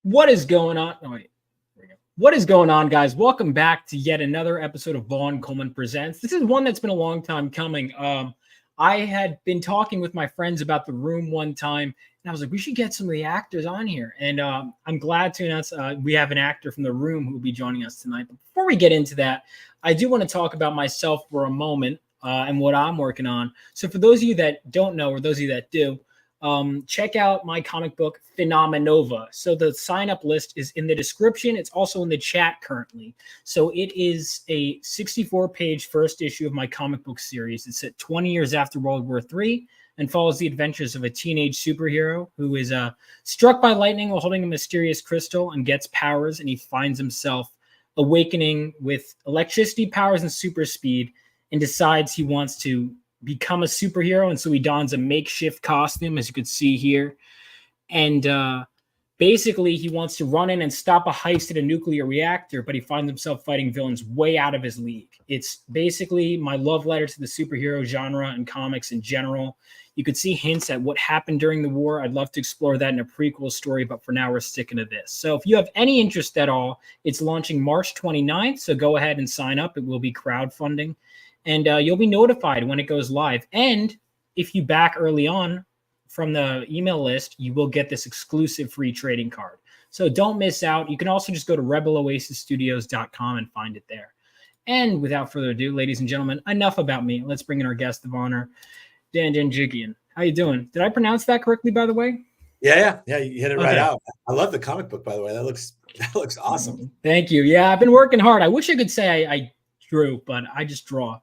What is going on? Oh, wait. There we go. What is going on, guys? Welcome back to yet another episode of Vaughn Coleman Presents. This is one that's been a long time coming. I had been talking with my friends about The Room one time, and I was like, we should get some of the actors on here. And I'm glad to announce we have an actor from The Room who will be joining us tonight. But before we get into that, I do want to talk about myself for a moment and what I'm working on. So for those of you that don't know, or those of you that do, check out my comic book Phenomenova. So the sign up list is in the description. It's also in the chat currently. So it is a 64-page first issue of my comic book series. It's set 20 years after World War III and follows the adventures of a teenage superhero who is struck by lightning while holding a mysterious crystal and gets powers, and he finds himself awakening with electricity powers and super speed and decides he wants to become a superhero. And so he dons a makeshift costume, as you could see here. And basically he wants to run in and stop a heist at a nuclear reactor, but he finds himself fighting villains way out of his league. It's basically my love letter to the superhero genre and comics in general. You could see hints at what happened during the war. I'd love to explore that in a prequel story, but for now we're sticking to this. So if you have any interest at all, it's launching March 29th. So go ahead and sign up. It will be crowdfunding. And you'll be notified when it goes live. And if you back early on from the email list, you will get this exclusive free trading card. So don't miss out. You can also just go to rebeloasisstudios.com and find it there. And without further ado, ladies and gentlemen, enough about me. Let's bring in our guest of honor, Janjigian. How you doing? Did I pronounce that correctly, by the way? Yeah. You hit it right out. I love the comic book, by the way. That looks awesome. Thank you. Yeah, I've been working hard. I wish I could say I drew, but I just draw.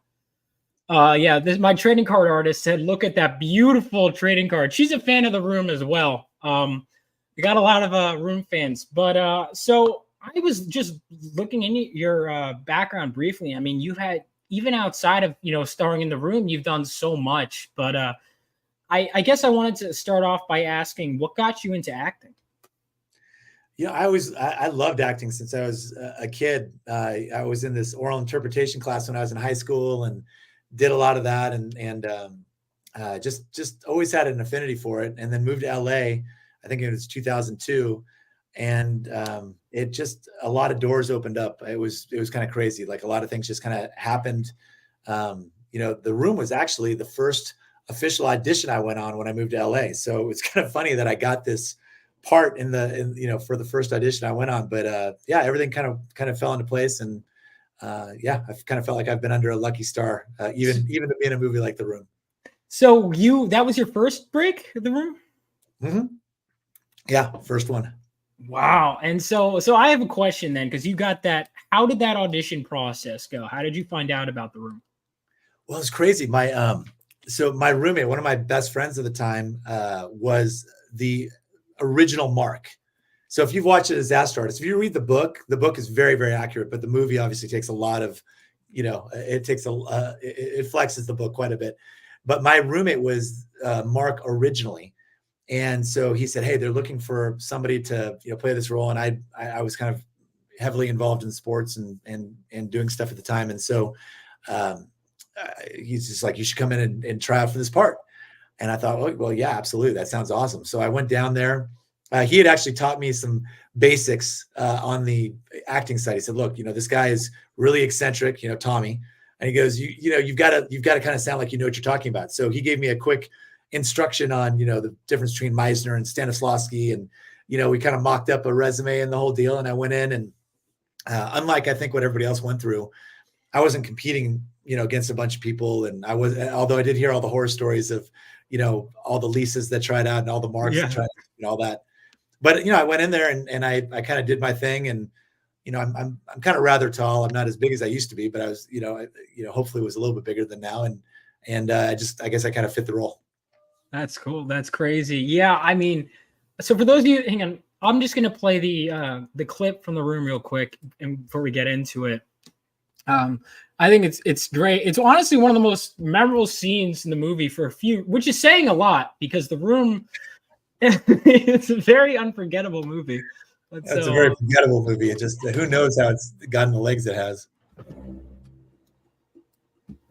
My trading card artist said, look at that beautiful trading card. She's a fan of The Room as well. We got a lot of Room fans. But so I was just looking into your background briefly. I mean, you had, even outside of, starring in The Room, you've done so much. But I guess I wanted to start off by asking, what got you into acting? I loved acting since I was a kid. I was in this oral interpretation class when I was in high school and did a lot of that, and just always had an affinity for it. And then moved to LA. I think it was 2002, and it just, a lot of doors opened up. It was kind of crazy. Like, a lot of things just kind of happened. The Room was actually the first official audition I went on when I moved to LA. So it's kind of funny that I got this part for the first audition I went on. But everything kind of fell into place, and I've kind of felt like I've been under a lucky star, even to be in a movie like The Room. So that was your first break, The Room? Mm-hmm. Yeah, first one. Wow. And so I have a question then, because you got that. How did that audition process go? How did you find out about The Room? Well, it's crazy. My roommate, one of my best friends at the time, was the original Mark. So if you've watched it as Disaster Artist, if you read the book is very, very accurate, but the movie obviously takes a lot of, it flexes the book quite a bit. But my roommate was Mark originally. And so he said, hey, they're looking for somebody to, play this role. And I was kind of heavily involved in sports and doing stuff at the time. And so he's just like, you should come in and try out for this part. And I thought, well, yeah, absolutely. That sounds awesome. So I went down there. He had actually taught me some basics on the acting side. He said, look, this guy is really eccentric, Tommy. And he goes, you've got to kind of sound like you know what you're talking about. So he gave me a quick instruction on, the difference between Meisner and Stanislavski. And, we kind of mocked up a resume and the whole deal. And I went in, and unlike, I think, what everybody else went through, I wasn't competing, against a bunch of people. And although I did hear all the horror stories of, all the Lisas that tried out and all the Marks that tried out and all that. But, I went in there and I kind of did my thing, and, I'm kind of rather tall. I'm not as big as I used to be, but I was, hopefully was a little bit bigger than now. And I guess I kind of fit the role. That's cool. That's crazy. Yeah. I mean, so for those of you, hang on, I'm just going to play the clip from The Room real quick and before we get into it. I think it's great. It's honestly one of the most memorable scenes in the movie for a few, which is saying a lot, because The Room, it's a very unforgettable movie. It's a very forgettable movie. It just, who knows how it's gotten the legs it has.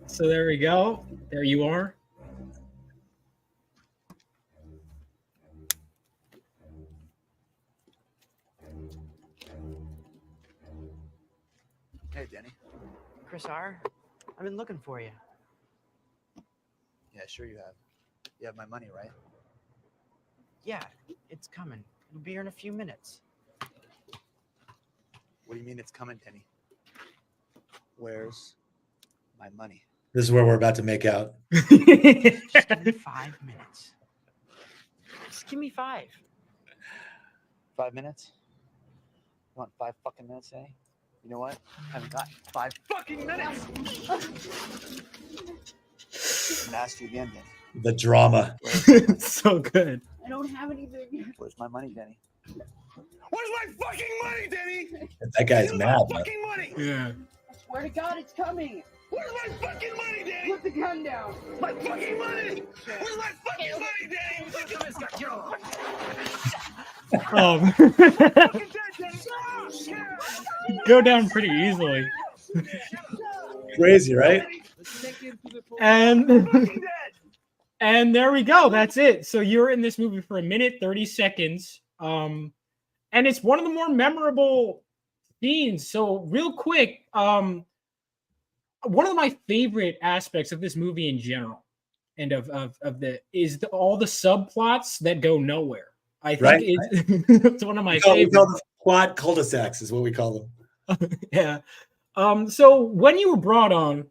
So there we go. There you are. Hey, Danny. Chris R., I've been looking for you. Yeah, sure you have. You have my money, right? Yeah, it's coming. It'll be here in a few minutes. What do you mean it's coming, Danny? Where's my money? This is where we're about to make out. Just give me 5 minutes. Just give me 5. 5 minutes? You want 5 fucking minutes, Danny? You know what? I haven't got 5 fucking minutes! I'm gonna ask you again, Danny. The drama. So good. I don't have anything. Where's my money, Danny? Where's my fucking money, Danny? That guy's mad. Man. Fucking money! Yeah. I swear to God, it's coming. Where's my fucking money, Danny? Put the gun down. My fucking money! Where's my fucking money, Danny? Look at this guy. Go down pretty easily. Crazy, right? And there we go. That's it. So you're in this movie for 1:30. And it's one of the more memorable scenes. So real quick, one of my favorite aspects of this movie in general, and all the subplots that go nowhere. I think it's one of my favorites. We call them plot cul-de-sacs is what we call them. Yeah. So when you were brought on,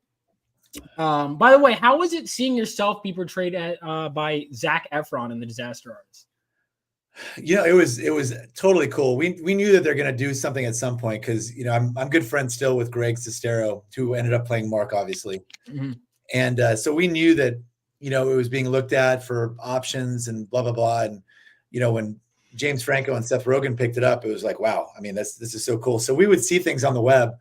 by the way, how was it seeing yourself be portrayed by Zac Efron in The Disaster Artist? You know, it was totally cool. We knew that they're going to do something at some point because, you know, I'm good friends still with Greg Sestero, who ended up playing Mark, obviously. Mm-hmm. And so we knew that, you know, it was being looked at for options and blah, blah, blah. And, you know, when James Franco and Seth Rogen picked it up, it was like, wow, I mean, this is so cool. So we would see things on the web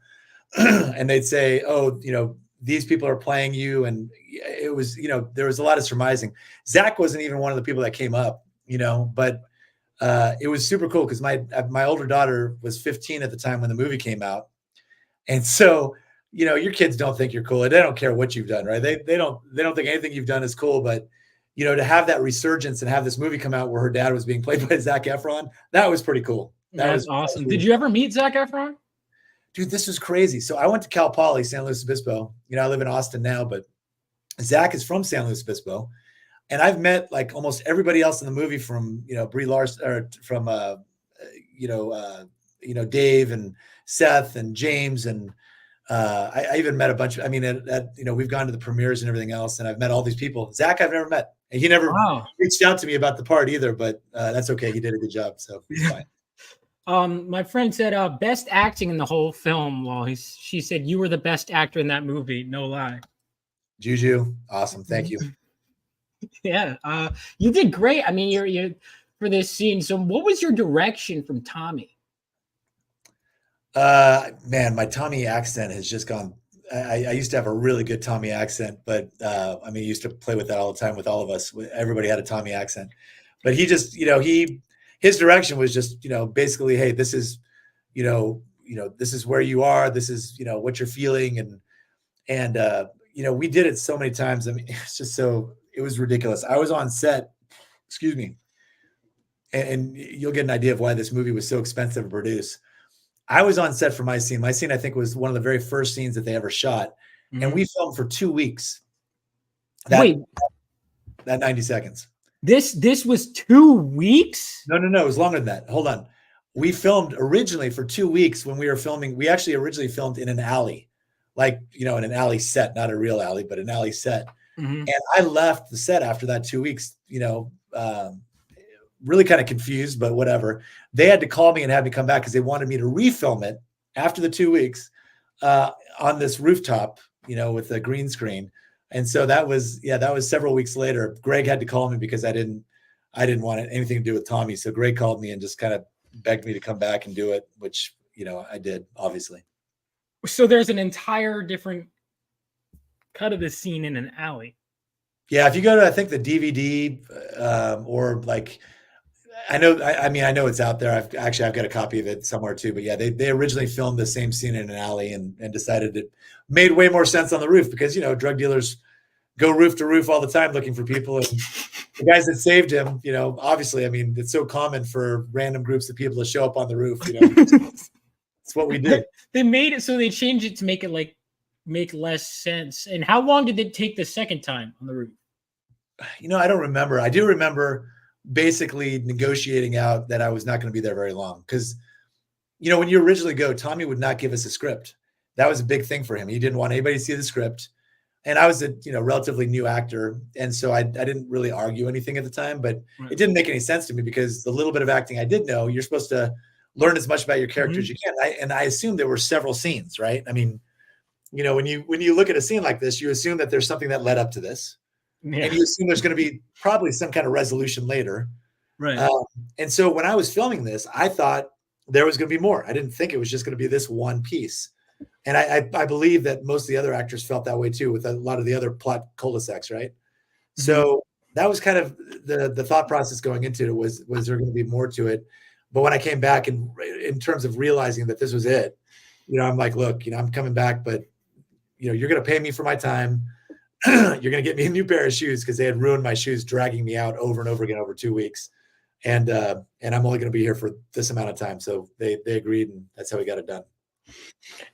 and they'd say, oh, you know, these people are playing you. And it was, you know, there was a lot of surmising. Zach wasn't even one of the people that came up, you know, but it was super cool because my older daughter was 15 at the time when the movie came out. And so, you know, your kids don't think you're cool. They don't care what you've done, right? They don't think anything you've done is cool. But, you know, to have that resurgence and have this movie come out where her dad was being played by Zac Efron, that was pretty cool. That was awesome. Cool. Did you ever meet Zac Efron? Dude, this was crazy. So I went to Cal Poly, San Luis Obispo. You know, I live in Austin now, but Zach is from San Luis Obispo. And I've met like almost everybody else in the movie from, you know, Brie Larson or from, Dave and Seth and James. And I even met a bunch of, I mean, you know, we've gone to the premieres and everything else. And I've met all these people. Zach, I've never met. And he never reached out to me about the part either, but that's okay. He did a good job. So he's fine. My friend said, best acting in the whole film. Well, she said you were the best actor in that movie. No lie. Juju. Awesome. Thank you. Yeah. You did great. I mean, you're for this scene. So what was your direction from Tommy? Man, my Tommy accent has just gone. I used to have a really good Tommy accent, but I mean, I used to play with that all the time with all of us. Everybody had a Tommy accent, but he just, you know, his direction was just, you know, basically, hey, this is, you know, this is where you are. This is, you know, what you're feeling. And you know, we did it so many times. I mean, it's just it was ridiculous. I was on set, excuse me. And you'll get an idea of why this movie was so expensive to produce. I was on set for my scene. My scene, I think, was one of the very first scenes that they ever shot. Mm-hmm. And we filmed for 2 weeks. That 90 seconds. This was 2 weeks? No. It was longer than that. Hold on. We filmed originally for 2 weeks when we were filming. We actually originally filmed in an alley, like, you know, in an alley set, not a real alley, but an alley set. Mm-hmm. And I left the set after that 2 weeks, you know, really kind of confused, but whatever. They had to call me and have me come back because they wanted me to refilm it after the 2 weeks on this rooftop, you know, with a green screen. And so that was several weeks later. Greg had to call me because I didn't want anything to do with Tommy. So Greg called me and just kind of begged me to come back and do it, which, you know, I did, obviously. So there's an entire different cut of the scene in an alley. Yeah, if you go to, I think, the DVD or like, I know it's out there. I've got a copy of it somewhere too. But yeah, they originally filmed the same scene in an alley and decided it made way more sense on the roof because, you know, drug dealers go roof to roof all the time looking for people. And the guys that saved him, you know, obviously, I mean, it's so common for random groups of people to show up on the roof, you know. It's what we do. They made it so they changed it to make it like make less sense. And how long did it take the second time on the roof? I don't remember. I do remember basically negotiating out that I was not going to be there very long because, when you originally go, Tommy would not give us a script. That was a big thing for him. He didn't want anybody to see the script. And I was a, relatively new actor. And so I didn't really argue anything at the time, but it didn't make any sense to me because the little bit of acting I did know, you're supposed to learn as much about your character as you can. And I assumed there were several scenes, right? I mean, when you look at a scene like this, you assume that there's something that led up to this. Yeah. And you assume there's going to be probably some kind of resolution later. Right. And so when I was filming this, I thought there was going to be more. I didn't think it was just going to be this one piece. And I believe that most of the other actors felt that way too, with a lot of the other plot cul-de-sacs, right? Mm-hmm. So that was kind of the thought process going into it was there going to be more to it? But when I came back and in terms of realizing that this was it, I'm like, look, I'm coming back, but you're going to pay me for my time. You're going to get me a new pair of shoes because they had ruined my shoes, dragging me out over and over again over 2 weeks. And I'm only going to be here for this amount of time. So they agreed, and that's how we got it done.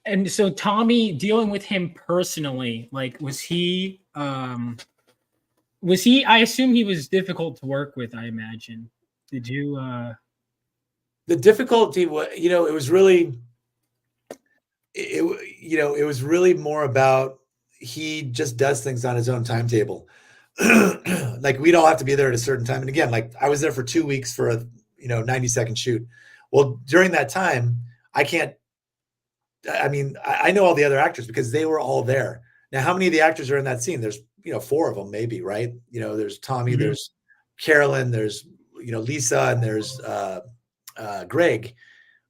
And so Tommy, dealing with him personally, like, was he, I assume he was difficult to work with, I imagine. Did you, the difficulty was, it was really, it was really more about, he just does things on his own timetable. Like, we'd all have to be there at a certain time. And again, like, I was there for 2 weeks for a 90-second shoot. Well, during that time, I know all the other actors because they were all there. Now, how many of the actors are in that scene? There's 4 of them, maybe, right? There's Tommy, there's Carolyn, there's Lisa, and there's Greg.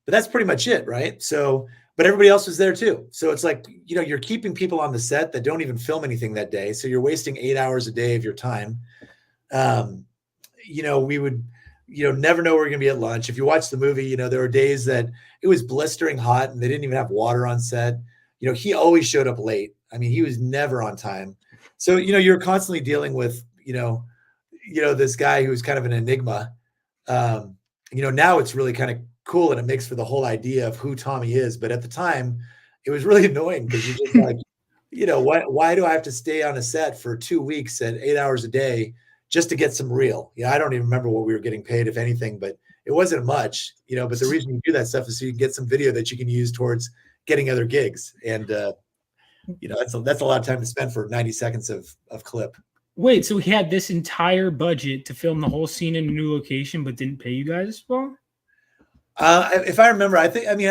But that's pretty much it, right? So, but everybody else was there too. So it's like, you're keeping people on the set that don't even film anything that day. So you're wasting 8 hours a day of your time. We would, never know where we're going to be at lunch. If you watch the movie, there were days that it was blistering hot and they didn't even have water on set. He always showed up late. I mean, he was never on time. So, you're constantly dealing with, this guy who's kind of an enigma. Now it's really kind of cool and it makes for the whole idea of who Tommy is. But at the time, it was really annoying because you're just like, why do I have to stay on a set for 2 weeks at 8 hours a day just to get some reel? I don't even remember what we were getting paid, if anything, but it wasn't much, but the reason you do that stuff is so you can get some video that you can use towards getting other gigs. And, that's a lot of time to spend for 90 seconds of clip. Wait, so he had this entire budget to film the whole scene in a new location, but didn't pay you guys well? If I remember, I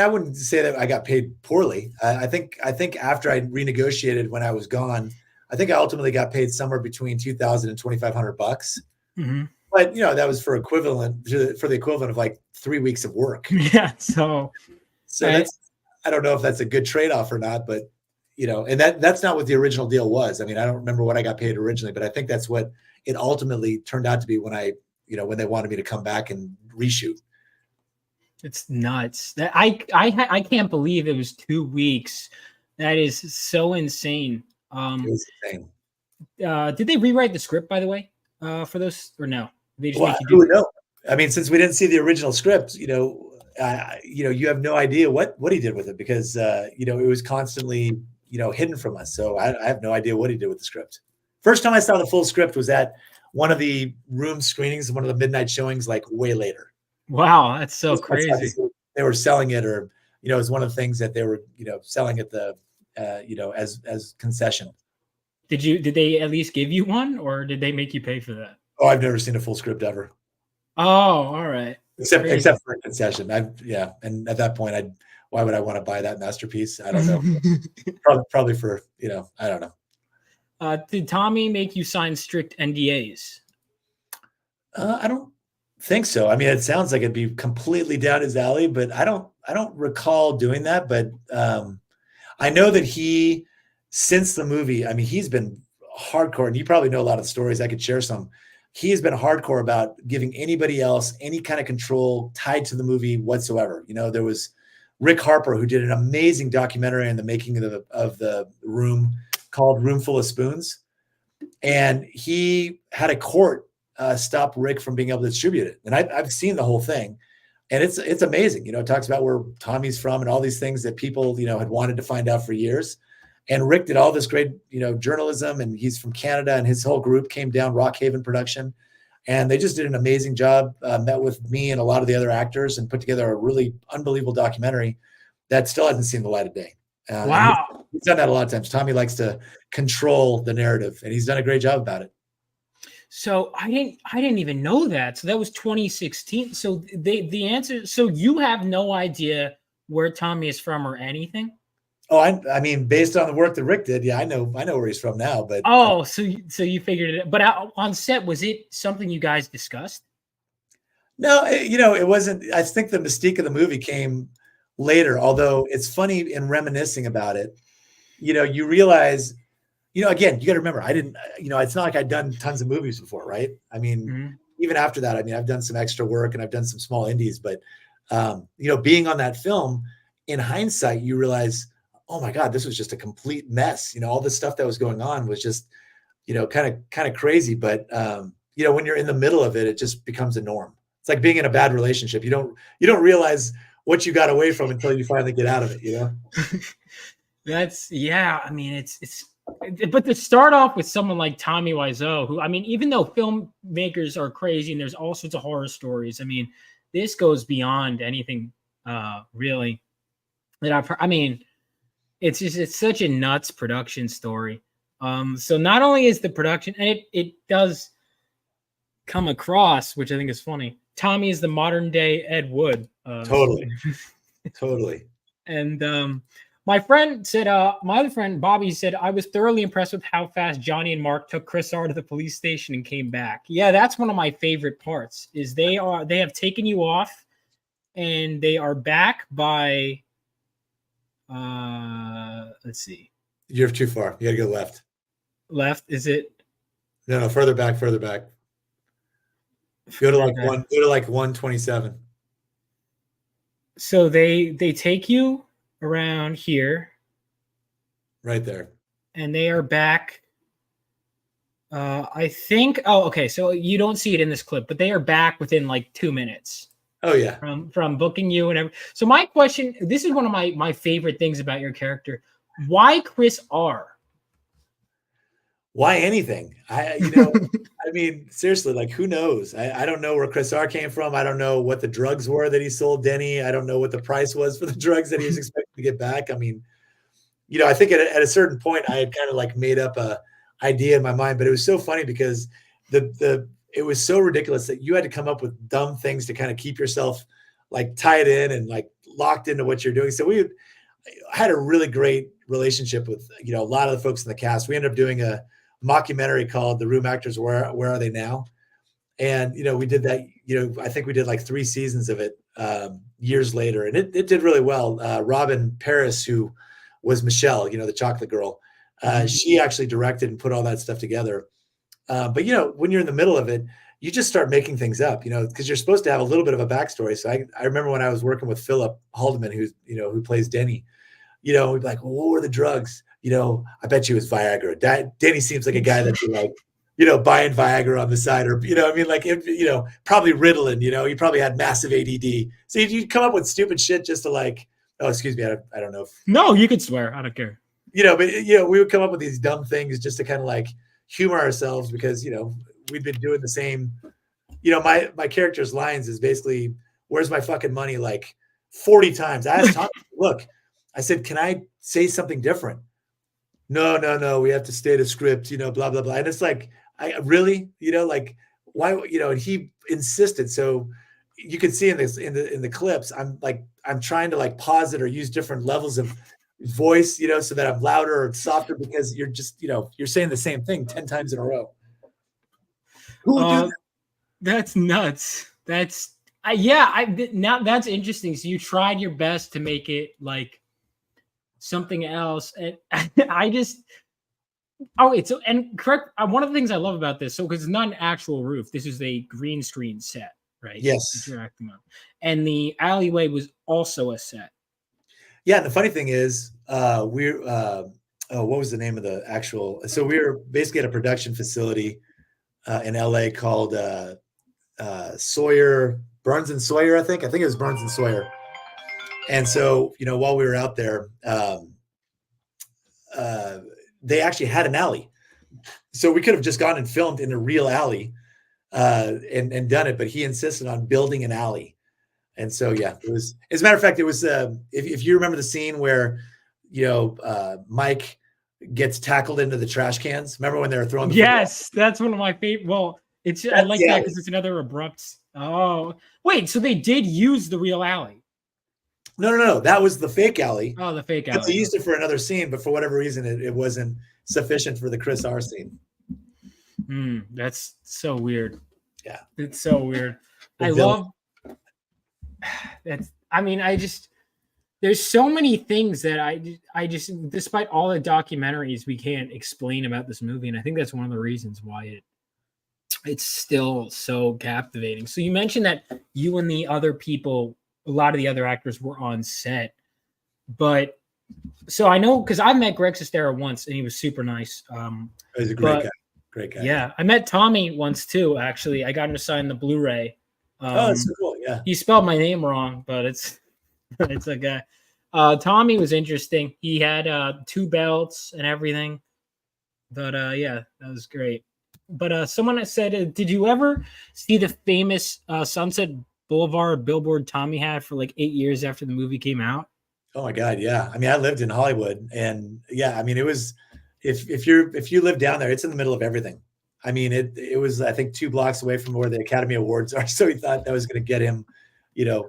wouldn't say that I got paid poorly. I think after I renegotiated when I was gone, I think I ultimately got paid somewhere between $2,000 and $2,500. Mm-hmm. But that was for the equivalent of like 3 weeks of work. Yeah. So that's, I don't know if that's a good trade-off or not, but and that's not what the original deal was. I mean, I don't remember what I got paid originally, but I think that's what it ultimately turned out to be when when they wanted me to come back and reshoot. It's nuts. That I can't believe it was 2 weeks. That is so insane. It was insane. Did they rewrite the script, by the way, for those, or no? They just I really don't. I mean, since we didn't see the original script, you have no idea what he did with it because it was constantly hidden from us. So I have no idea what he did with the script. First time I saw the full script was at one of the room screenings, one of the midnight showings, like way later. Wow, that's so crazy. They were selling it, or it was one of the things that they were selling at the as concession. Did they at least give you one, or did they make you pay for that? Oh, I've never seen a full script ever. Oh, all right. Except for a concession. And at that point, why would I want to buy that masterpiece? I don't know. probably for I don't know. Did Tommy make you sign strict NDAs? I don't think so. I mean, it sounds like it'd be completely down his alley, but I don't recall doing that. But I know that since the movie, I mean, he's been hardcore, and you probably know a lot of the stories. I could share some. He has been hardcore about giving anybody else any kind of control tied to the movie whatsoever. There was Rick Harper, who did an amazing documentary on the making of the Room called Room Full of Spoons. And he had a court stop Rick from being able to distribute it. And I've seen the whole thing. And it's amazing. You know, it talks about where Tommy's from and all these things that people, you know, had wanted to find out for years. And Rick did all this great, you know, journalism, and he's from Canada, and his whole group came down, Rockhaven Production, and they just did an amazing job. Met with me and a lot of the other actors and put together a really unbelievable documentary that still hasn't seen the light of day. Wow. He's done that a lot of times. Tommy likes to control the narrative, and he's done a great job about it. So I didn't even know that. So that was 2016. So the answer. So you have no idea where Tommy is from or anything? Oh, I mean, based on the work that Rick did, yeah, I know where he's from now. But so you figured it. But on set, was it something you guys discussed? No, you know, it wasn't. I think the mystique of the movie came later. Although it's funny in reminiscing about it, you know, you realize, you know, again, you got to remember, I didn't, you know, it's not like I'd done tons of movies before, right? I mean, even after that, I mean, I've done some extra work and I've done some small indies, but, you know, being on that film, in hindsight, you realize, oh my God, this was just a complete mess. You know, all the stuff that was going on was just, you know, kind of crazy. But, you know, when you're in the middle of it, it just becomes a norm. It's like being in a bad relationship. You don't realize what you got away from until you finally get out of it, you know? I mean, but to start off with someone like Tommy Wiseau, who, I mean, even though filmmakers are crazy and there's all sorts of horror stories, I mean, this goes beyond anything really that I've heard. I mean, it's such a nuts production story. So not only is the production, and it does come across, which I think is funny, Tommy is the modern day Ed Wood. Totally. Totally. And my friend said, my other friend, Bobby, said, I was thoroughly impressed with how fast Johnny and Mark took Chris R to the police station and came back. Yeah, that's one of my favorite parts, is they have taken you off and they are back by, let's see. You're too far. You got to go left. Left, is it? No, further back. Go to like 127. So they take you around here. Right there. And they are back. I think, okay. So you don't see it in this clip, but they are back within like 2 minutes. Oh yeah. From booking you and everything. So my question, this is one of my favorite things about your character. Why Chris R? Why anything? I mean, seriously, like, who knows? I don't know where Chris R came from. I don't know what the drugs were that he sold Denny. I don't know what the price was for the drugs that he was expecting to get back. I mean, you know, I think at a certain point I had kind of like made up a idea in my mind, but it was so funny because it was so ridiculous that you had to come up with dumb things to kind of keep yourself like tied in and like locked into what you're doing. So we had a really great relationship with, you know, a lot of the folks in the cast. We ended up doing a mockumentary called The Room Actors, Where Are They Now? And, you know, we did that, you know, I think we did like 3 seasons of it years later, and it did really well. Robin Paris, who was Michelle, you know, the chocolate girl, she actually directed and put all that stuff together. But, you know, when you're in the middle of it, you just start making things up, you know, because you're supposed to have a little bit of a backstory. So I remember when I was working with Philip Haldeman, who plays Denny, you know, we'd be like, well, what were the drugs? You know, I bet you it was Viagra. Denny seems like a guy that'd be like, you know, buying Viagra on the side, or, you know, I mean, like, you know, probably Ritalin, you know, he probably had massive ADD. So you come up with stupid shit just to like, oh, excuse me, I don't know. No, you could swear. I don't care. You know, but, you know, we would come up with these dumb things just to kind of like humor ourselves because, you know, we've been doing the same, you know, my character's lines is basically, where's my fucking money? Like 40 times. I asked Tom, look, I said, can I say something different? No, we have to stay to script, you know, blah, blah, blah. And it's like, I really, you know, like, why, you know, and he insisted. So you can see in the clips, I'm trying to like pause it or use different levels of voice, you know, so that I'm louder or softer, because you're just, you know, you're saying the same thing 10 times in a row. Who would do that? That's nuts. Now that's interesting. So you tried your best to make it like something else, and correct. One of the things I love about this, so because it's not an actual roof, this is a green screen set, right? Yes. Interacting on, and the alleyway was also a set. Yeah, and the funny thing is, we're what was the name of the actual? So we were basically at a production facility in LA called Sawyer Burns and Sawyer, I think it was Burns and Sawyer. And so, while we were out there, they actually had an alley. So we could have just gone and filmed in a real alley and done it, but he insisted on building an alley. And so, yeah, it was, as a matter of fact, it was, if you remember the scene where, Mike gets tackled into the trash cans. Remember when they were throwing the Yes, football? That's one of my favorite. Well, I like that because it's another abrupt. Oh, wait, so they did use the real alley. No. That was the fake alley. Oh, the fake alley. They used it for another scene, but for whatever reason, it wasn't sufficient for the Chris R scene. That's so weird. Yeah. It's so weird. There's so many things that I just, despite all the documentaries, we can't explain about this movie. And I think that's one of the reasons why it's still so captivating. So you mentioned that you and the other people, a lot of the other actors were on set, but so I know, cause I've met Greg Sestero once and he was super nice. He's a great guy. Yeah. I met Tommy once too, actually. I got him to sign the Blu-ray. That's so cool. Yeah. He spelled my name wrong, but it's a guy. Tommy was interesting. He had 2 belts and everything. But yeah, that was great. But someone said, did you ever see the famous Sunset Boulevard billboard Tommy had for like 8 years after the movie came out? Oh my God, yeah. I mean, I lived in Hollywood, and yeah, I mean, it was if you live down there, it's in the middle of everything. I mean, it was, I think, 2 blocks away from where the Academy Awards are. So he thought that was going to get him,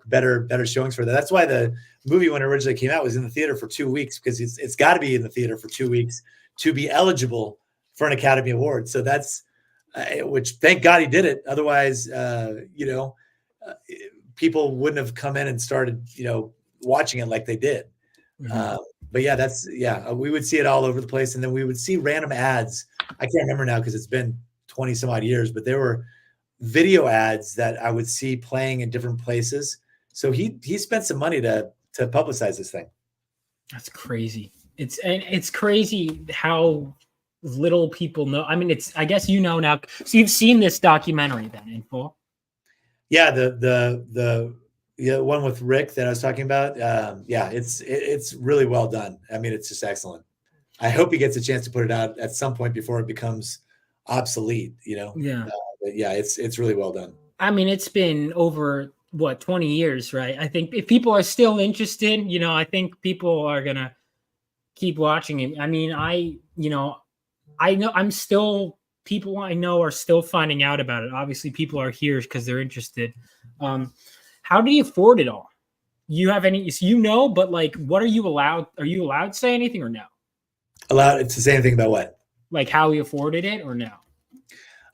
better showings for that. That's why the movie, when it originally came out, was in the theater for 2 weeks, because it's got to be in the theater for 2 weeks to be eligible for an Academy Award. So that's which, thank God he did it. Otherwise, people wouldn't have come in and started, watching it like they did. Mm-hmm. But yeah, we would see it all over the place. And then we would see random ads. I can't remember now because it's been 20 some odd years, but there were video ads that I would see playing in different places. So he spent some money to publicize this thing. That's crazy. It's crazy how little people know. I mean, I guess now. So you've seen this documentary then in full? Yeah, the one with Rick that I was talking about. Yeah, it's really well done. I mean, it's just excellent. I hope he gets a chance to put it out at some point before it becomes obsolete. Yeah. But yeah, it's really well done. I mean, it's been over 20 years, right? I think if people are still interested, I think people are gonna keep watching it. I mean, I know people I know are still finding out about it. Obviously, people are here because they're interested. How do you afford it all? You have any, but like, what are you allowed? Are you allowed to say anything or no? Allowed to say anything about what? Like how he afforded it or no?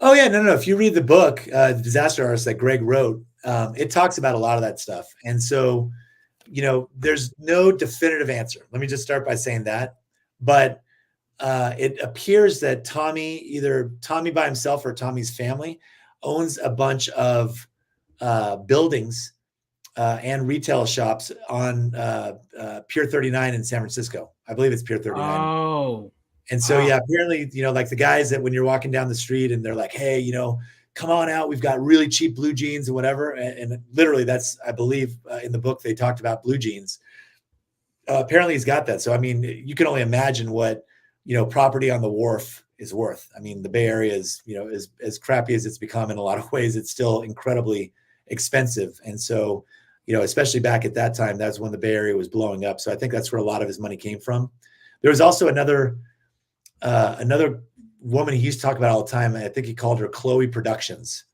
Oh yeah, no. If you read the book, The Disaster Artist that Greg wrote, it talks about a lot of that stuff. And so, there's no definitive answer. Let me just start by saying that. But it appears that either Tommy by himself or Tommy's family owns a bunch of buildings and retail shops on Pier 39 in San Francisco. I believe it's Pier 39. Oh. And so, yeah, apparently, like the guys that when you're walking down the street and they're like, hey, come on out. We've got really cheap blue jeans and whatever. And literally that's, I believe in the book, they talked about blue jeans. Apparently he's got that. So, I mean, you can only imagine what, property on the wharf is worth. I mean, the Bay Area is, as crappy as it's become in a lot of ways, it's still incredibly expensive. And so, especially back at that time, that's when the Bay Area was blowing up. So I think that's where a lot of his money came from. There was also another woman he used to talk about all the time. I think he called her Chloe Productions.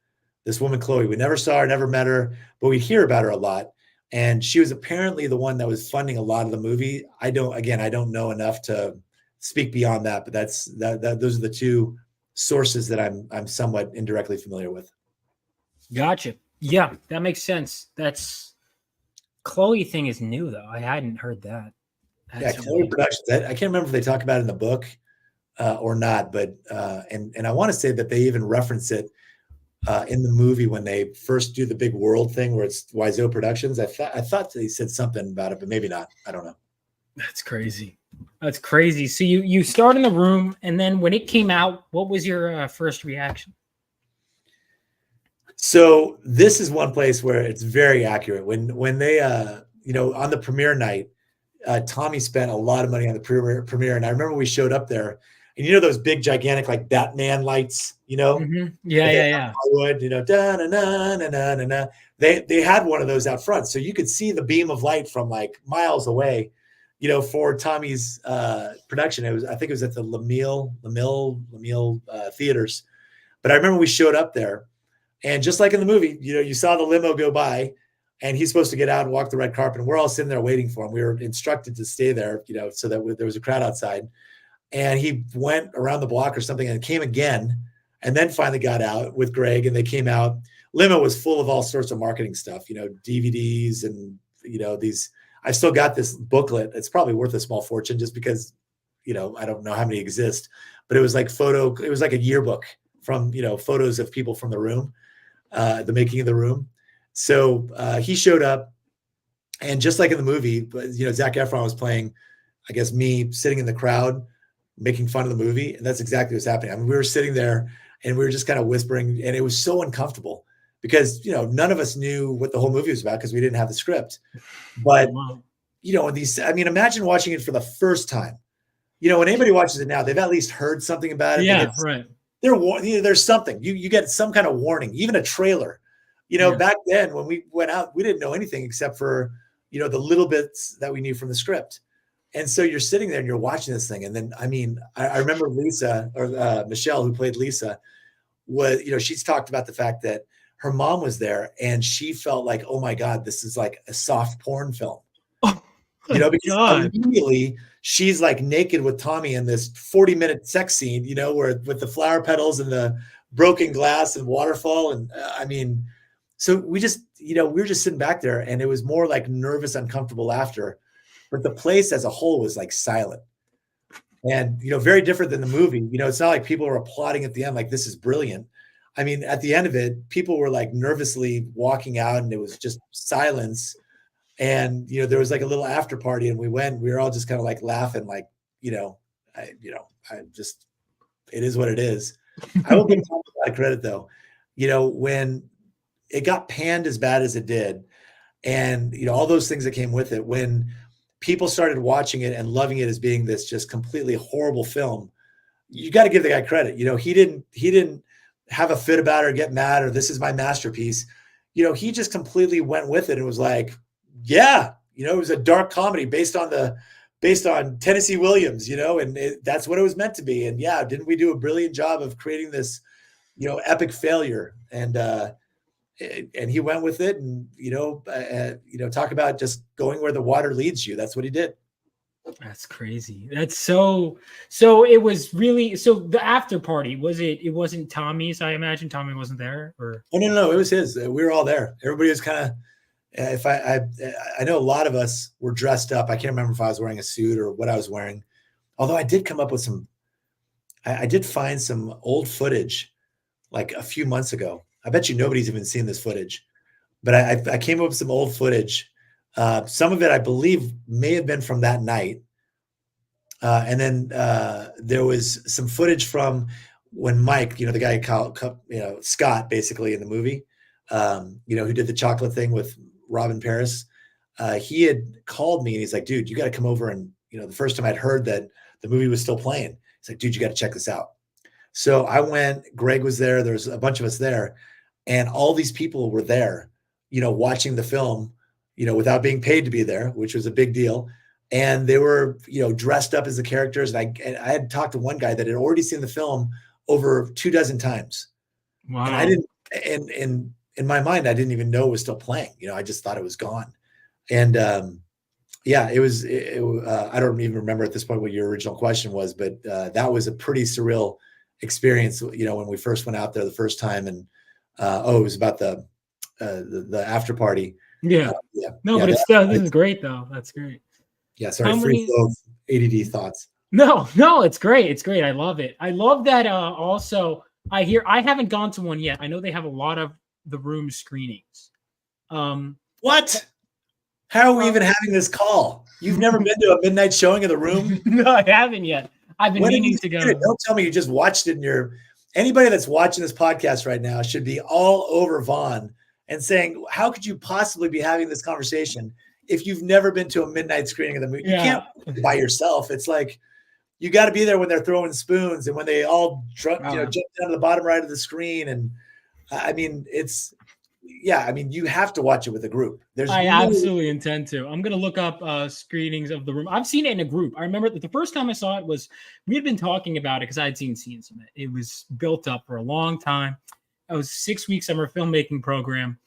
This woman, Chloe, we never saw her, never met her, but we hear about her a lot. And she was apparently the one that was funding a lot of the movie. I don't know enough to speak beyond that, but those are the 2 sources that I'm somewhat indirectly familiar with. Gotcha. Yeah, that makes sense. That's Chloe thing is new though. I hadn't heard that. That's Chloe Productions. I can't remember if they talk about it in the book or not, but and I want to say that they even reference it in the movie when they first do the big world thing where it's Wiseau Productions. I thought they said something about it, but maybe not. I don't know. That's crazy. So you start in the room, and then when it came out, what was your first reaction? So this is one place where it's very accurate. When they on the premiere night, Tommy spent a lot of money on the premiere, and I remember we showed up there, and those big gigantic like Batman lights, Yeah, yeah. Hollywood, da na na na na na na. They had one of those out front, so you could see the beam of light from like miles away, for Tommy's production. I think it was at the Lamille theaters. But I remember we showed up there, and just like in the movie, you saw the limo go by, and he's supposed to get out and walk the red carpet, and we're all sitting there waiting for him. We were instructed to stay there, so that there was a crowd outside. And he went around the block or something and came again, and then finally got out with Greg, and they came out. Limo was full of all sorts of marketing stuff, DVDs and, these. I still got this booklet. It's probably worth a small fortune just because, I don't know how many exist, but it was like a yearbook from, photos of people from the room, the making of the room. So he showed up, and just like in the movie, Zac Efron was playing, I guess, me sitting in the crowd, making fun of the movie. And that's exactly what's happening. I mean, we were sitting there and we were just kind of whispering, and it was so uncomfortable because, none of us knew what the whole movie was about because we didn't have the script. But, imagine watching it for the first time. When anybody watches it now, they've at least heard something about it. Yeah, right. There's something. You get some kind of warning, even a trailer. Back then when we went out, we didn't know anything except for, the little bits that we knew from the script. And so you're sitting there and you're watching this thing. And then, I remember Lisa or Michelle, who played Lisa, was, she's talked about the fact that her mom was there and she felt like, oh my God, this is like a soft porn film, because immediately she's like naked with Tommy in this 40-minute sex scene, where with the flower petals and the broken glass and waterfall. And so we just, we were just sitting back there, and it was more like nervous, uncomfortable laughter. But the place as a whole was like silent and, very different than the movie. It's not like people were applauding at the end, like, this is brilliant. At the end of it, people were like nervously walking out, and it was just silence. And, there was like a little after party, and we were all just kind of like laughing, like, it is what it is. I will give Tom a lot of credit though. When it got panned as bad as it did, and, all those things that came with it, when people started watching it and loving it as being this just completely horrible film, you got to give the guy credit. He didn't have a fit about it or get mad or this is my masterpiece. He just completely went with it and was like, yeah, it was a dark comedy based on Tennessee Williams, and that's what it was meant to be. And yeah, didn't we do a brilliant job of creating this, epic failure? And he went with it, and talk about just going where the water leads you. That's what he did. That's crazy. That's so it was really, so the after party, it wasn't Tommy's? I imagine Tommy wasn't there, or? Oh, no, it was his. We were all there. Everybody was kind of, I know a lot of us were dressed up. I can't remember if I was wearing a suit or what I was wearing. Although I did come up with I did find some old footage like a few months ago. I bet you nobody's even seen this footage, but I came up with some old footage. Some of it, I believe, may have been from that night. And then there was some footage from when Mike, the guy called, Scott, basically in the movie, who did the chocolate thing with Robin Paris. He had called me and he's like, dude, you got to come over. And, the first time I'd heard that the movie was still playing, he's like, dude, you got to check this out. So I went, Greg was there. There was a bunch of us there, and all these people were there, watching the film, without being paid to be there, which was a big deal. And they were, dressed up as the characters. And I had talked to one guy that had already seen the film over 24 times. Wow. And I didn't, and in my mind, I didn't even know it was still playing. I just thought it was gone. And yeah, it was, I don't even remember at this point what your original question was, but that was a pretty surreal experience, when we first went out there the first time. And it was about the after party. Yeah. But it's still, this is great though. That's great. Yeah. Sorry. Free flow of ADD thoughts. No, it's great. It's great. I love it. I love that. Also, I haven't gone to one yet. I know they have a lot of the Room screenings. What? How are we even having this call? You've never been to a midnight showing of The Room? No, I haven't yet. I've been meaning to go. Don't tell me you just watched it anybody that's watching this podcast right now should be all over Vaughn and saying, how could you possibly be having this conversation if you've never been to a midnight screening of the movie? You can't by yourself. It's like, you got to be there when they're throwing spoons and when they all jump down to the bottom right of the screen. And I mean, you have to watch it with a group. I absolutely intend to. I'm going to look up screenings of The Room. I've seen it in a group. I remember the first time I saw it was, we had been talking about it because I had seen scenes of it. It was built up for a long time. It was 6 week summer filmmaking program.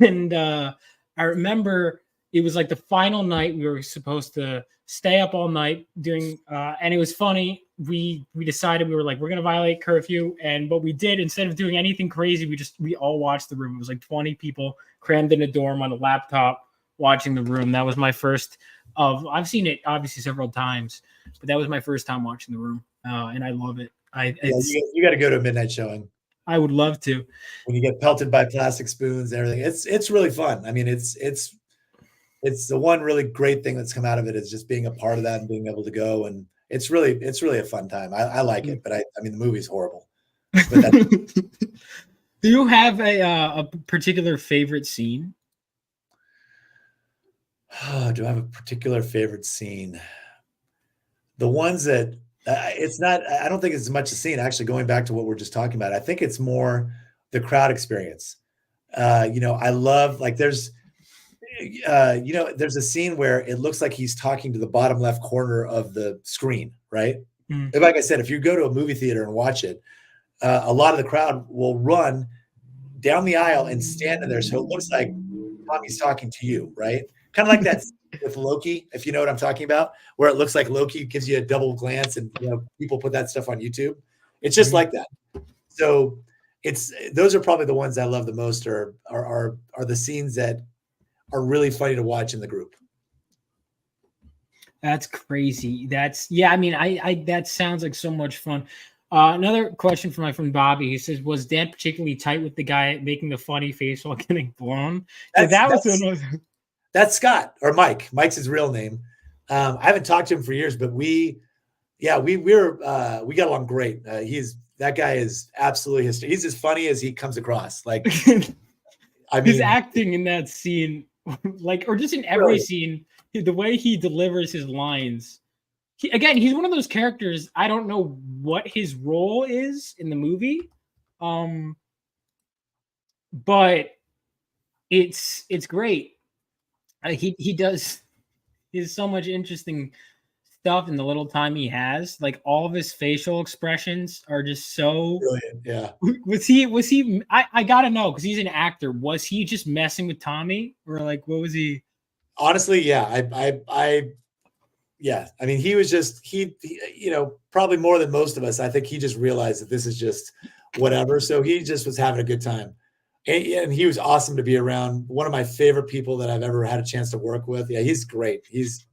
And I remember it was like the final night. We were supposed to stay up all night doing, and it was funny. We decided, we were like, we're going to violate curfew. And what we did, instead of doing anything crazy, we all watched The Room. It was like 20 people crammed in a dorm on a laptop watching The Room. That was my first I've seen it obviously several times, but that was my first time watching The Room. And I love it. You got to go to a midnight showing. I would love to. When you get pelted by plastic spoons and everything, it's really fun. I mean, it's the one really great thing that's come out of it is just being a part of that and being able to go. And it's really a fun time. I like it, but I mean, the movie's horrible. But do you have a particular favorite scene? Do I have a particular favorite scene? The ones that it's not, I don't think it's as much a scene, actually, going back to what we're just talking about. I think it's more the crowd experience. I love, like, there's a scene where it looks like he's talking to the bottom left corner of the screen, right? Mm. Like I said, if you go to a movie theater and watch it, a lot of the crowd will run down the aisle and stand in there. So it looks like Tommy's talking to you, right? Kind of like that with Loki, if you know what I'm talking about, where it looks like Loki gives you a double glance, and people put that stuff on YouTube. It's just like that. So those are probably the ones I love the most, are the scenes that are really funny to watch in the group. That's crazy. I mean, that sounds like so much fun. Another question from my friend Bobby. He says, was Dan particularly tight with the guy making the funny face while getting blown? That's Scott, or Mike. Mike's his real name. I haven't talked to him for years, but we got along great. That guy is absolutely he's as funny as he comes across. Like, I mean, his acting in that scene, like, or just in every scene, the way he delivers his lines. He's one of those characters. I don't know what his role is in the movie, but it's great. He does so much interesting stuff in the little time he has. Like, all of his facial expressions are just so brilliant. Yeah. Was he? I gotta know, because he's an actor. Was he just messing with Tommy, or like, what was he? Honestly, yeah. Yeah. I mean, he was just probably more than most of us. I think he just realized that this is just whatever. So he just was having a good time. And he was awesome to be around. One of my favorite people that I've ever had a chance to work with. Yeah, he's great. He's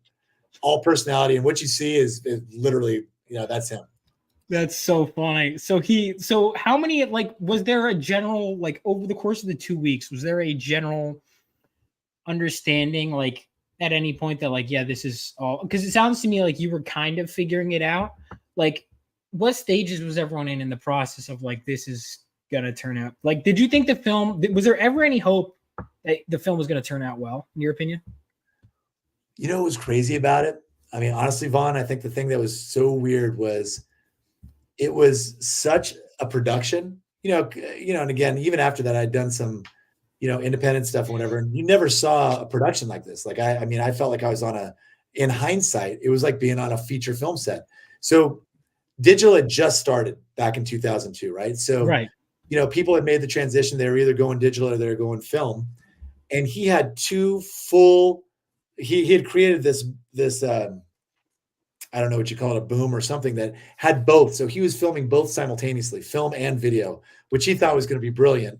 all personality, and what you see is literally, that's him. That's so funny. So how many, like, was there a general, like, over the course of the 2 weeks, was there a general understanding, like, at any point that, like, yeah, this is all, because it sounds to me like you were kind of figuring it out. Like, what stages was everyone in the process of, like, this is gonna turn out? Like, did you think was there ever any hope that the film was gonna turn out well, in your opinion? What was crazy about it? I mean, honestly, Vaughn, I think the thing that was so weird was it was such a production, and again, even after that, I'd done some, independent stuff or whatever, and you never saw a production like this. Like, I felt like I was in hindsight, it was like being on a feature film set. So digital had just started back in 2002, right? So, right. People had made the transition. They were either going digital or they were going film. And he had two full, he had created this I don't know what you call it, a boom or something that had both. So he was filming both simultaneously, film and video, which he thought was going to be brilliant.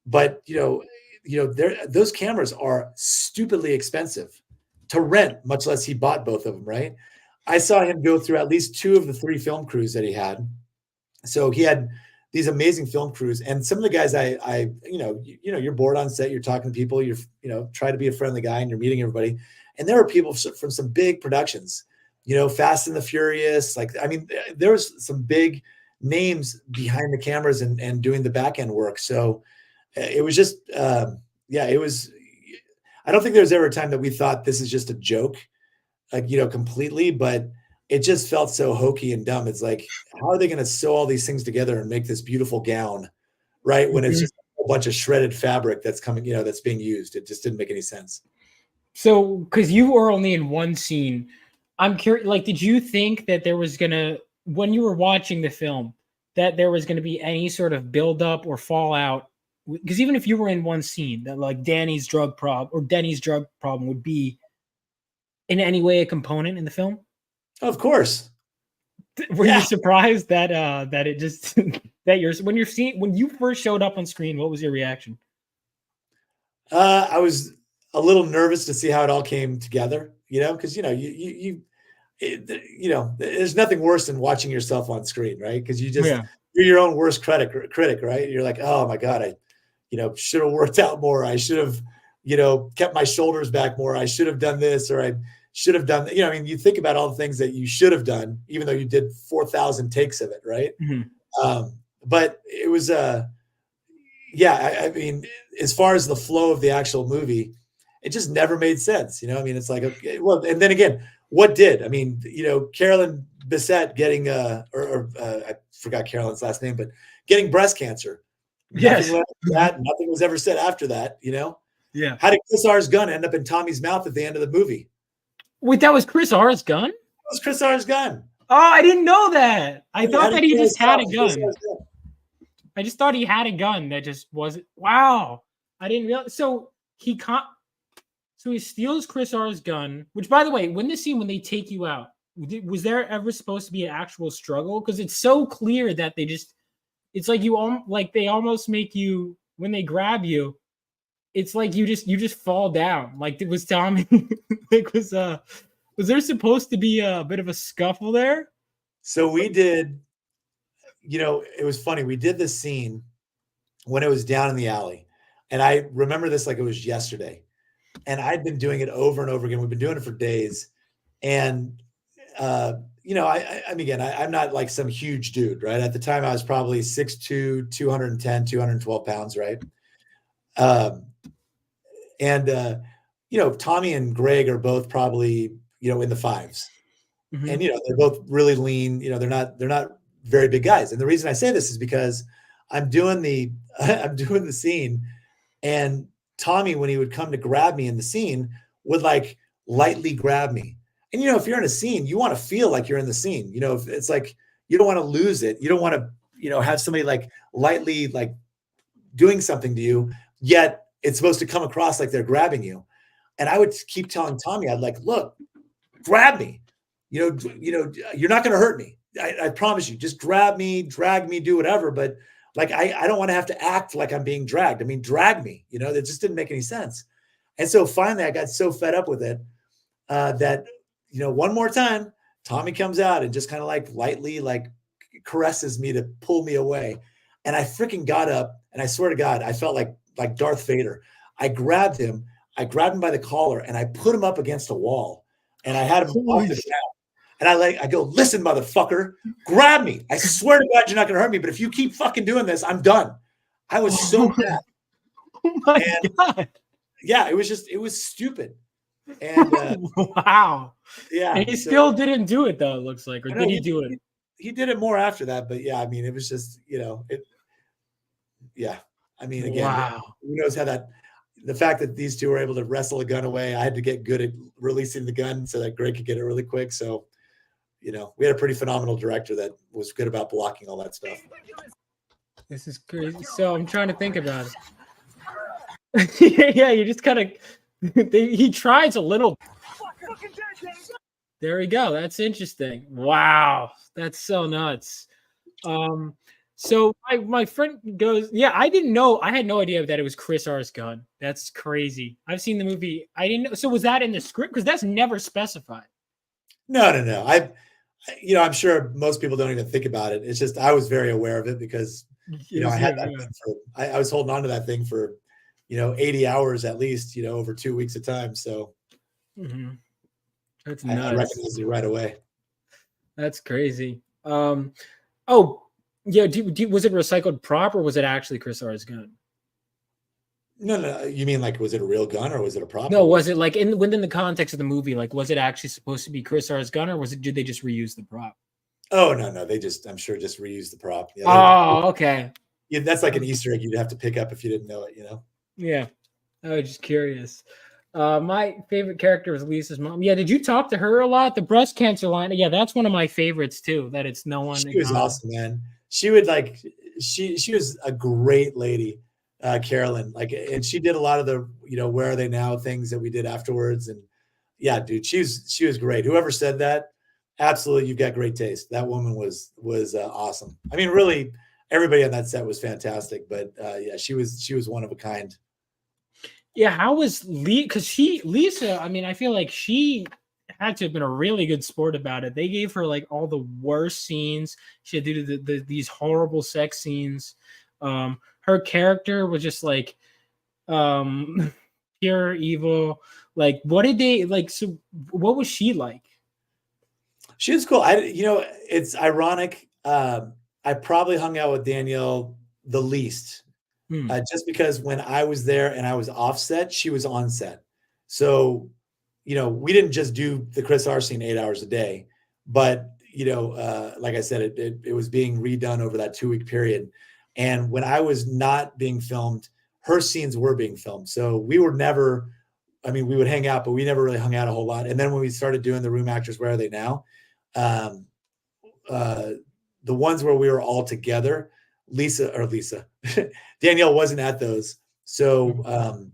But those cameras are stupidly expensive to rent, much less he bought both of them, right? I saw him go through at least 2 of the 3 film crews that he had. So he had these amazing film crews, and some of the guys you're bored on set, you're talking to people, you're try to be a friendly guy, and you're meeting everybody. And there were people from some big productions, Fast and the Furious. Like, I mean, there was some big names behind the cameras and doing the back end work. So it was just, it was, I don't think there was ever a time that we thought this is just a joke, like, completely, but it just felt so hokey and dumb. It's like, how are they going to sew all these things together and make this beautiful gown, right? When it's just a bunch of shredded fabric that's coming, that's being used. It just didn't make any sense. So, because you were only in one scene, I'm curious, like, did you think that there was when you were watching the film, that there was gonna be any sort of buildup or fallout? Because even if you were in one scene, that like Denny's drug problem would be in any way a component in the film? Of course. Were you surprised that that it just when you first showed up on screen, what was your reaction? I was a little nervous to see how it all came together, because there's nothing worse than watching yourself on screen, right? Because you're your own worst critic, right? You're like, oh my God, I should have worked out more. I should have, kept my shoulders back more. I should have done this, or I should have done, you think about all the things that you should have done, even though you did 4,000 takes of it. Right. But it was, I mean, as far as the flow of the actual movie, it just never made sense. It's like, okay, well, and then again, what did, Carolyn Bessette getting, I forgot Carolyn's last name, but getting breast cancer. Yes. Nothing was ever said after that, Yeah. How did Chris R's gun end up in Tommy's mouth at the end of the movie? Wait, that was Chris R's gun? It was Chris R's gun. Oh, I didn't know that. I thought that he just had a gun. I just thought he had a gun that just wasn't. Wow. I didn't realize. So he steals Chris R's gun, which, by the way, when they take you out, was there ever supposed to be an actual struggle? Because it's so clear that it's like they almost make you, when they grab you, it's like you just fall down. Like, it was Tommy. Was there supposed to be a bit of a scuffle there? So we did, it was funny. We did this scene when it was down in the alley. And I remember this like it was yesterday. And I'd been doing it over and over again. We've been doing it for days. And, I'm not like some huge dude, right? At the time, I was probably 6'2", 210, 212 pounds, right? Tommy and Greg are both probably, in the fives. Mm-hmm. And, they're both really lean. They're not very big guys. And the reason I say this is because I'm doing the scene, and Tommy, when he would come to grab me in the scene, would like lightly grab me. And, if you're in a scene, you want to feel like you're in the scene. If it's like, you don't want to lose it. You don't want to, have somebody like lightly like doing something to you, yet it's supposed to come across like they're grabbing you. And I would keep telling Tommy, I'd like, look, grab me, you're not going to hurt me. I promise you, just grab me, drag me, do whatever. But like, I don't want to have to act like I'm being dragged. I mean, drag me, that just didn't make any sense. And so finally I got so fed up with it that, one more time, Tommy comes out and just kind of like lightly like caresses me to pull me away. And I freaking got up, and I swear to God, I felt like Darth Vader. I grabbed him by the collar, and I put him up against a wall, and I had him off the ground. And I go, listen, motherfucker, grab me. I swear to God, you're not going to hurt me. But if you keep fucking doing this, I'm done. I was so mad. Oh my God. Yeah, it was stupid. And wow. Yeah. And he still didn't do it though, it looks like. Or did he do it? He did it more after that. But yeah, I mean, it was just, yeah. I mean, again, wow. Who knows how the fact that these two were able to wrestle a gun away, I had to get good at releasing the gun so that Greg could get it really quick. So, we had a pretty phenomenal director that was good about blocking all that stuff. This is crazy. So I'm trying to think about it. Yeah, you just kind of, he tries a little. There we go. That's interesting. Wow. That's so nuts. So my friend goes, yeah, I didn't know. I had no idea that it was Chris R's gun. That's crazy. I've seen the movie. I didn't know. So was that in the script? Because that's never specified. No. I'm sure most people don't even think about it. It's just, I was very aware of it because, I had that thing I was holding on to that thing for, 80 hours at least, over 2 weeks at a time. So that's nuts. I recognized it right away. That's crazy. Yeah, was it recycled prop or was it actually Chris R's gun? No. You mean like, was it a real gun or was it a prop? No, was it like within the context of the movie? Like, was it actually supposed to be Chris R's gun, or did they just reuse the prop? Oh no, they just, I'm sure, just reused the prop. Yeah, Oh, okay. yeah, that's like an Easter egg you'd have to pick up if you didn't know it, you know? Yeah, I was just curious. My favorite character was Lisa's mom. Yeah, did you talk to her a lot? The breast cancer line. Yeah, that's one of my favorites too. That it's no one. She was awesome, man. She would like, she was a great lady, Carolyn. Like, and she did a lot of the, where are they now things that we did afterwards. And yeah, dude, she was great. Whoever said that, absolutely, you've got great taste. That woman was awesome. I mean, really, everybody on that set was fantastic. But yeah, she was one of a kind. Yeah, how was Lee? Because Lisa, I mean, I feel like she had to have been a really good sport about it. They gave her like all the worst scenes. She had to do these horrible sex scenes. Her character was just like pure evil. Like, what did they like? So, what was she like? She was cool. It's ironic. I probably hung out with Danielle the least. Just because when I was there and I was offset, she was on set. So, we didn't just do the Chris R scene 8 hours a day, but, like I said, it was being redone over that 2-week period. And when I was not being filmed, her scenes were being filmed. So we were never, we would hang out, but we never really hung out a whole lot. And then when we started doing the Room Actors, Where Are They Now? The ones where we were all together, Danielle wasn't at those. So,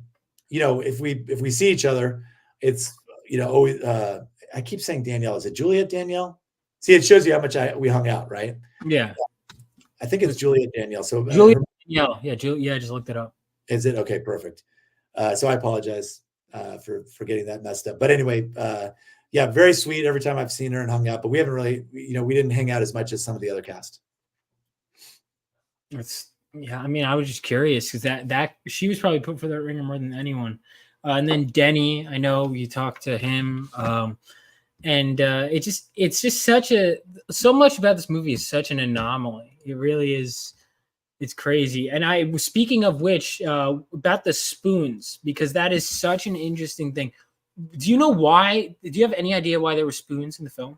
if we see each other, it's, always, I keep saying Danielle. Is it Juliet Danielle? See, it shows you how much we hung out, right? Yeah. I think it's Juliet Danielle. So Juliet Danielle. Yeah, I just looked it up. Is it? Okay, perfect. So I apologize for getting that messed up. But anyway, yeah, very sweet every time I've seen her and hung out, but we haven't really, we didn't hang out as much as some of the other cast. I was just curious because that she was probably put for that ringer more than anyone. And then Denny, I know you talked to him. And it's just so much about this movie is such an anomaly. It really is. It's crazy. And speaking of which, about the spoons, because that is such an interesting thing. Do you know why? Do you have any idea why there were spoons in the film?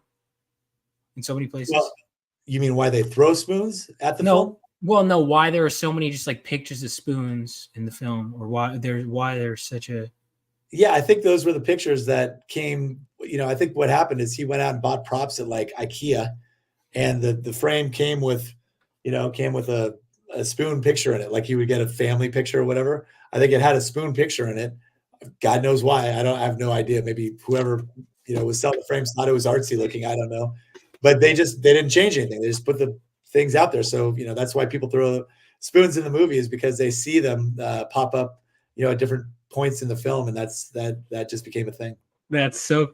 In so many places? Well, you mean why they throw spoons at the film? Well, no, why there are so many just like pictures of spoons in the film, or why there's such a. Yeah, I think those were the pictures that came, I think what happened is he went out and bought props at like IKEA, and the frame came with a spoon picture in it. Like he would get a family picture or whatever. I think it had a spoon picture in it. God knows why. I have no idea. Maybe whoever, was selling the frames thought it was artsy looking. I don't know, but they didn't change anything. They just put the things out there. So, that's why people throw spoons in the movie, is because they see them pop up, at different points in the film. And that just became a thing. It's so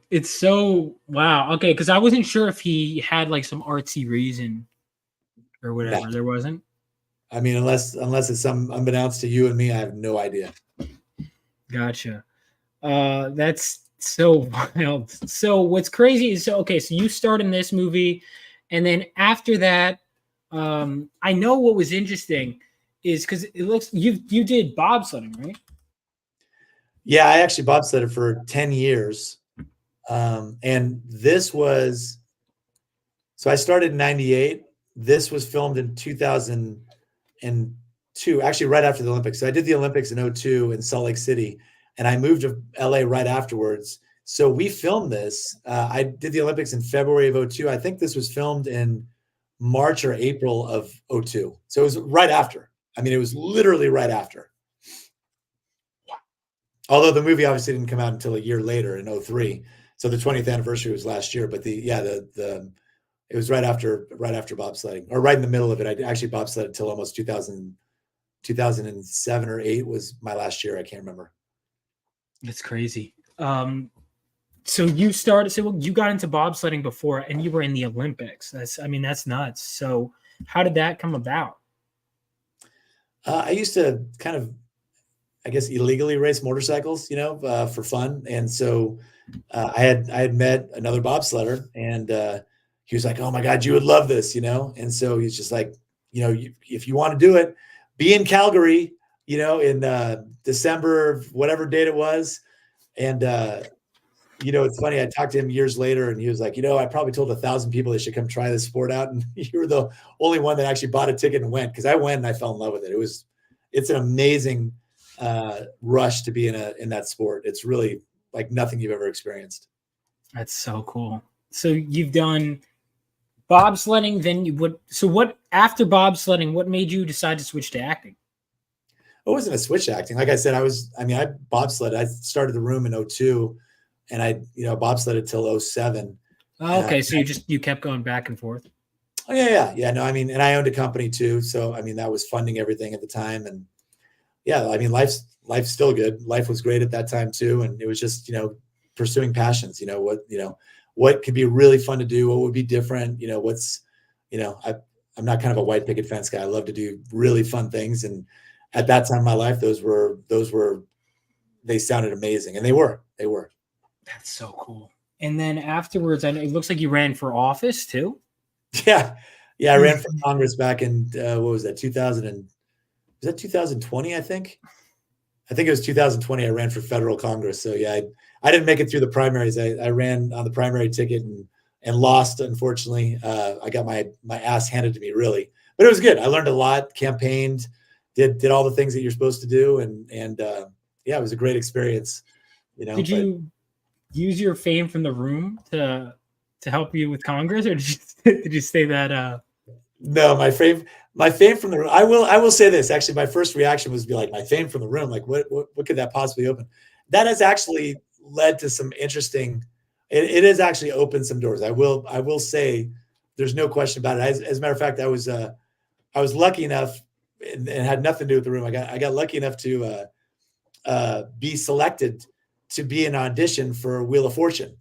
wow. Okay. Cause I wasn't sure if he had like some artsy reason or whatever. There wasn't. Unless it's some unbeknownst to you and me, I have no idea. Gotcha. That's so wild. So what's crazy is so you start in this movie, and then after that, I know what was interesting is because it looks you did bobsledding, right? Yeah, I actually bobsledded for 10 years. And this was, so I started in 98. This was filmed in 2002, actually right after the Olympics. So I did the Olympics in 2002 in Salt Lake City, and I moved to LA right afterwards. So we filmed this. I did the Olympics in February of 2002. I think this was filmed in March or April of 2002. So it was right after. It was literally right after. Although the movie obviously didn't come out until a year later in 2003. So the 20th anniversary was last year, but it was right after bobsledding, or right in the middle of it. I actually bobsledded until almost 2007 or 8 was my last year. I can't remember. That's crazy. So you got into bobsledding before, and you were in the Olympics. That's nuts. So how did that come about? I used to kind of, I guess, illegally race motorcycles, for fun. And so I had met another bobsledder, and he was like, "Oh my God, you would love this," And so he's just like, if you want to do it, be in Calgary, in December, whatever date it was. And, it's funny. I talked to him years later and he was like, I probably told 1,000 people they should come try this sport out. And you were the only one that actually bought a ticket and went. Cause I went and I fell in love with it. It's an amazing rush to be in that sport. It's really like nothing you've ever experienced. That's so cool. So you've done bobsledding, then what after bobsledding, what made you decide to switch to acting? It wasn't a switch to acting. Like I said, I bobsled. I started the room in 2002 and I bobsledded till 2007. Oh, okay. So you kept going back and forth. Oh yeah. No, and I owned a company too. So, that was funding everything at the time. And yeah, life's still good. Life was great at that time too. And it was just, pursuing passions, what could be really fun to do? What would be different? I'm not kind of a white picket fence guy. I love to do really fun things. And at that time in my life, they sounded amazing. And they were. That's so cool. And then afterwards, I know it looks like you ran for office too. Yeah. I ran for Congress back in, what was that? 2020? I think it was 2020. I ran for federal Congress. So yeah, I didn't make it through the primaries. I ran on the primary ticket and lost, unfortunately. I got my ass handed to me, really, but it was good. I learned a lot, campaigned, did all the things that you're supposed to do. And yeah, it was a great experience. Did you use your fame from the room to help you with Congress, or did you say that? No, my fame from the room. I will say this. Actually, my first reaction was to be like, my fame from the room. Like, what could that possibly open? That has actually led to some interesting. It has actually opened some doors. I will say, there's no question about it. As a matter of fact, I was lucky enough, and had nothing to do with the room. I got lucky enough to be selected to be an audition for Wheel of Fortune,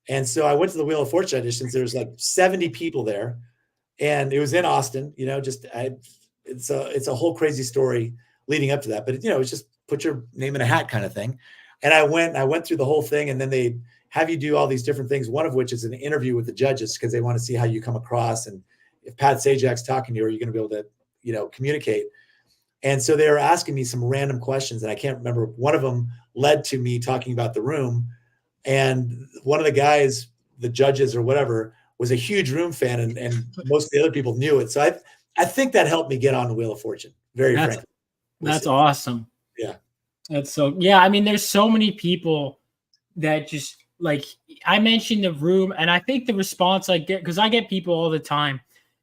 and so I went to the Wheel of Fortune auditions. There was like 70 people there. And it was in Austin, it's a whole crazy story leading up to that, but it's just put your name in a hat kind of thing. And I went through the whole thing, and then they have you do all these different things. One of which is an interview with the judges, because they want to see how you come across. And if Pat Sajak's talking to you, are you going to be able to, communicate? And so they were asking me some random questions, and I can't remember. One of them led to me talking about the room. And one of the guys, the judges or whatever, was a huge Room fan, and most of the other people knew it. So I think that helped me get on the Wheel of Fortune. Very frankly. That's awesome. Yeah. That's so, yeah. There's so many people that just, like, I mentioned the Room, and I think the response I get, because I get people all the time,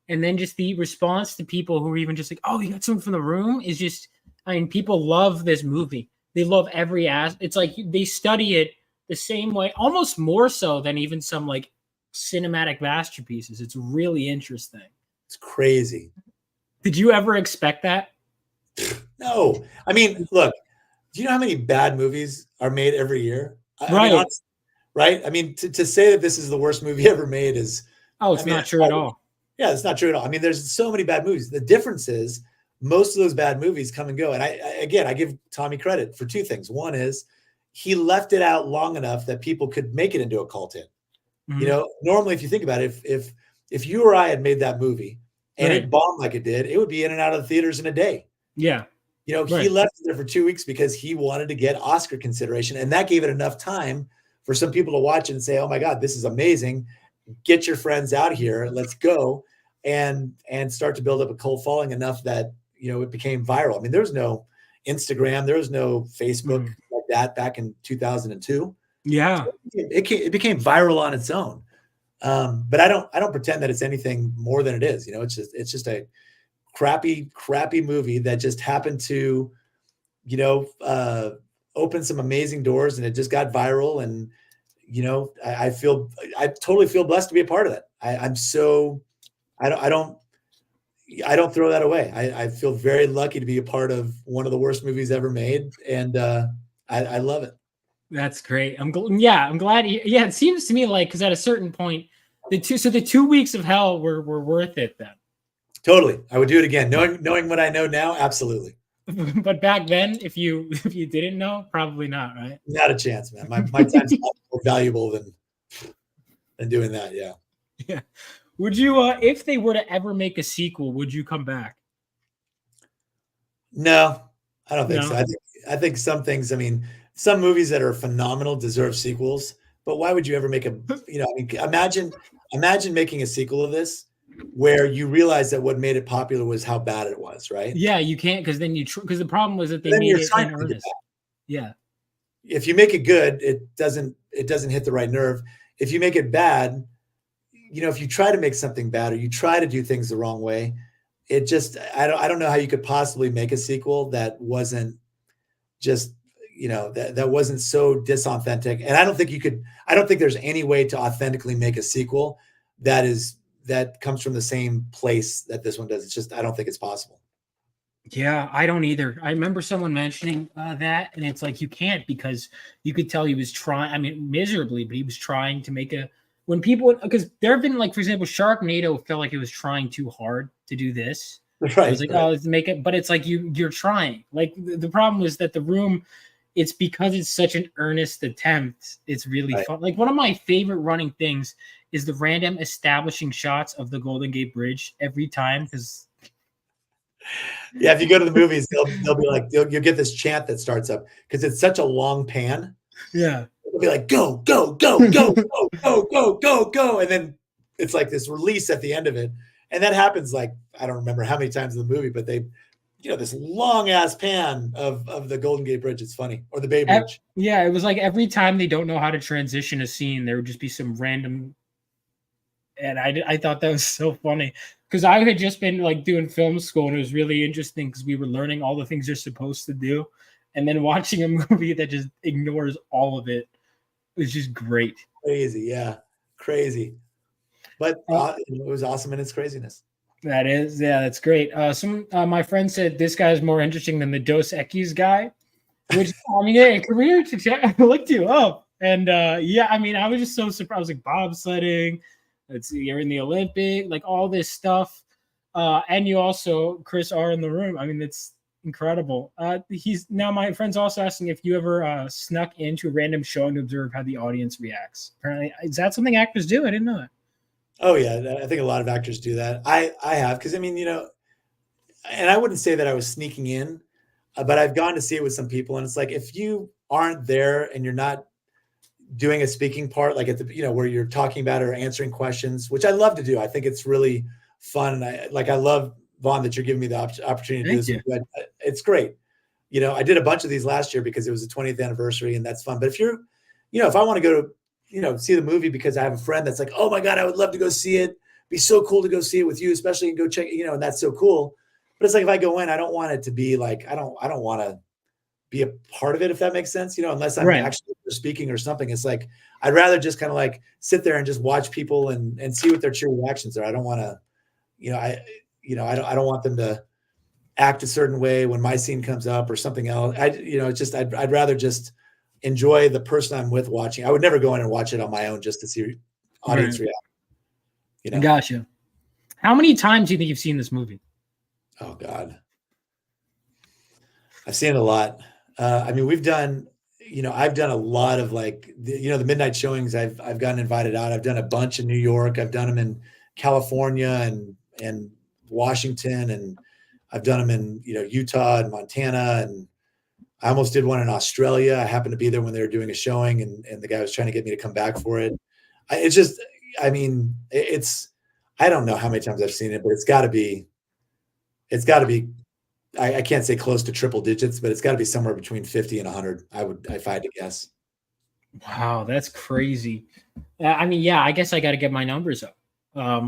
and then just the response to people who are even just like, oh, you got something from the Room, is just, people love this movie. They love every aspect. It's like they study it the same way, almost more so than even some like cinematic masterpieces. It's really interesting. It's crazy. Did you ever expect that? No. Look, do you know how many bad movies are made every year? Right. Honestly, right? To say that this is the worst movie ever made is... it's not true at all. Yeah, it's not true at all. There's so many bad movies. The difference is most of those bad movies come and go. And I give Tommy credit for two things. One is he left it out long enough that people could make it into a cult hit. Mm-hmm. Normally, if you think about it, if you or I had made that movie and it bombed like it did, it would be in and out of the theaters in a day. Yeah. He left it there for 2 weeks because he wanted to get Oscar consideration. And that gave it enough time for some people to watch it and say, oh my God, this is amazing. Get your friends out here. Let's go. And start to build up a cult following enough that, it became viral. There was no Instagram. There was no Facebook like that back in 2002. Yeah. So it became viral on its own. But I don't pretend that it's anything more than it is. It's just a crappy movie that just happened to, open some amazing doors, and it just got viral. And, I totally feel blessed to be a part of that. I don't throw that away. I feel very lucky to be a part of one of the worst movies ever made. And, I love it. That's great. I'm glad. It seems to me like, because at a certain point, the 2 weeks of hell were worth it then. Totally. I would do it again. Knowing what I know now, absolutely. But back then, if you didn't know, probably not, right? Not a chance, man. My time's more valuable than doing that. Yeah. Yeah. Would you, if they were to ever make a sequel, would you come back? No, I don't think No. so. I think some things, I mean, some movies that are phenomenal deserve sequels, but why would you ever make a, I mean, imagine making a sequel of this where you realize that what made it popular was how bad it was, right? Yeah, you can't, because then because the problem was that they Then made you're it trying in to make it earnest. Yeah. if you make it good, it doesn't hit the right nerve. If you make it bad, if you try to make something bad or you try to do things the wrong way, it just I don't know how you could possibly make a sequel that wasn't just that wasn't so disauthentic. And I don't think there's any way to authentically make a sequel that comes from the same place that this one does. It's just I don't think it's possible. Yeah, I don't either. I remember someone mentioning that, and it's like you can't, because you could tell he was trying. I mean, miserably, but he was trying to make when people, because there have been, like, for example, Sharknado felt like it was trying too hard to do this. Right. It was like, oh, let's make it, but it's like you're trying. Like the problem is that The Room, it's because it's such an earnest attempt. It's really fun. Like one of my favorite running things is the random establishing shots of the Golden Gate Bridge every time, because. Yeah, if you go to the movies, they'll be like, you'll get this chant that starts up because it's such a long pan. Yeah. They'll be like, go, go, go, go, go, go, go, go, go. And then it's like this release at the end of it. And that happens like, I don't remember how many times in the movie, but they, this long ass pan of the Golden Gate Bridge. It's funny. Or the Bay Bridge. Yeah, it was like every time they don't know how to transition a scene, there would just be some random. And I thought that was so funny, because I had just been like doing film school, and it was really interesting because we were learning all the things you're supposed to do, and then watching a movie that just ignores all of it was just great. Crazy, yeah, crazy. But it was awesome in its craziness. That is, yeah, that's great. My friend said this guy is more interesting than the Dos Equis guy, which I mean, yeah, career to check. I looked you up, and yeah, I mean, I was just so surprised. I was like bobsledding. You're in the Olympic, like all this stuff. And you also, Chris, are in the room. I mean, it's incredible. My friend's also asking if you ever snuck into a random showing to observe how the audience reacts. Apparently, is that something actors do? I didn't know that. Oh yeah, I think a lot of actors do that. I have, because I mean, and I wouldn't say that I was sneaking in, but I've gone to see it with some people, and it's like if you aren't there and you're not doing a speaking part, like at the where you're talking about it or answering questions, which I love to do. I think it's really fun. And I love, Vaughn, that you're giving me the opportunity to do this. It's great. I did a bunch of these last year because it was the 20th anniversary, and that's fun. But if you're, if I want to go to, see the movie because I have a friend that's like, oh my God, I would love to go see it. Be so cool to go see it with you, especially, and go check, and that's so cool. But it's like, if I go in, I don't want it to be like, I don't want to be a part of it, if that makes sense, unless I'm actually speaking or something. It's like, I'd rather just kind of like sit there and just watch people and see what their true reactions are. I don't want to, I don't want them to act a certain way when my scene comes up or something else. It's just, I'd rather just enjoy the person I'm with watching. I would never go in and watch it on my own just to see audience react. Gotcha. How many times do you think you've seen this movie? Oh God. I've seen it a lot. I mean, we've done, I've done a lot of like, the midnight showings. I've gotten invited out. I've done a bunch in New York. I've done them in California and Washington, and I've done them in, Utah and Montana. And I almost did one in Australia. I happened to be there when they were doing a showing, and the guy was trying to get me to come back for it. I don't know how many times I've seen it, but it's gotta be, I can't say close to triple digits, but it's got to be somewhere between 50 and 100. If I had to guess. Wow, that's crazy. I mean, yeah, I guess I got to get my numbers up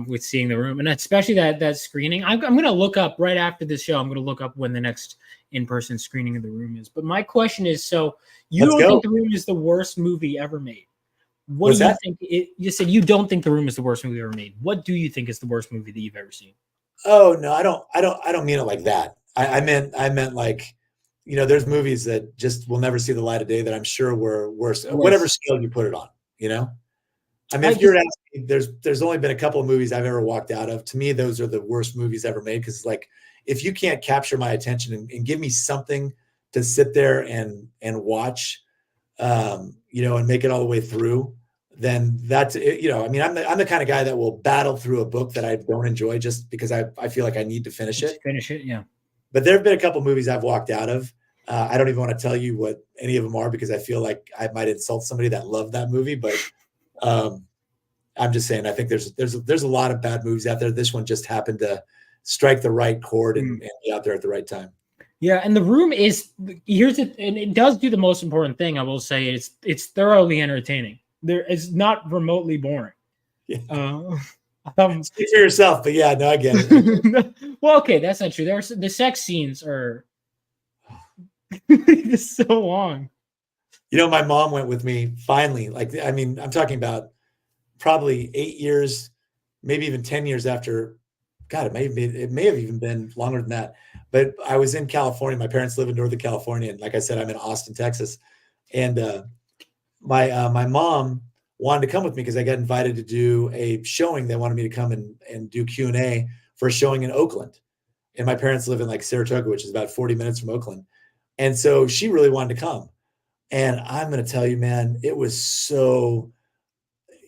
with seeing The Room, and especially that screening. I'm going to look up right after this show. I'm going to look up when the next in-person screening of The Room is. But my question is, so you don't think The Room is the worst movie ever made? What do you think? You said you don't think The Room is the worst movie ever made. What do you think is the worst movie that you've ever seen? Oh no, I don't mean it like that. I meant like, there's movies that just will never see the light of day that I'm sure were worse, whatever scale you put it on, I mean, if you're asking, there's only been a couple of movies I've ever walked out of. To me, those are the worst movies ever made. Cause like, if you can't capture my attention and give me something to sit there and watch, and make it all the way through, then that's, you know, I mean, I'm the kind of guy that will battle through a book that I don't enjoy just because I feel like I need to finish it. Finish it, yeah. But there have been a couple movies I've walked out of. I don't even want to tell you what any of them are because I feel like I might insult somebody that loved that movie. But I'm just saying, I think there's a lot of bad movies out there. This one just happened to strike the right chord and be out there at the right time. Yeah, and The Room is and it does do the most important thing. I will say it's thoroughly entertaining. It's not remotely boring. Yeah. Speak for yourself, but yeah, no, I get it. Well, okay, that's not true. There's the sex scenes are just so long. You know, my mom went with me finally. Like, I mean, I'm talking about probably 8 years, maybe even 10 years after. God, it may have even been longer than that. But I was in California. My parents live in Northern California, and like I said, I'm in Austin, Texas. And my mom wanted to come with me because I got invited to do a showing. They wanted me to come and do Q&A for a showing in Oakland. And my parents live in like Saratoga, which is about 40 minutes from Oakland. And so she really wanted to come. And I'm going to tell you, man, it was so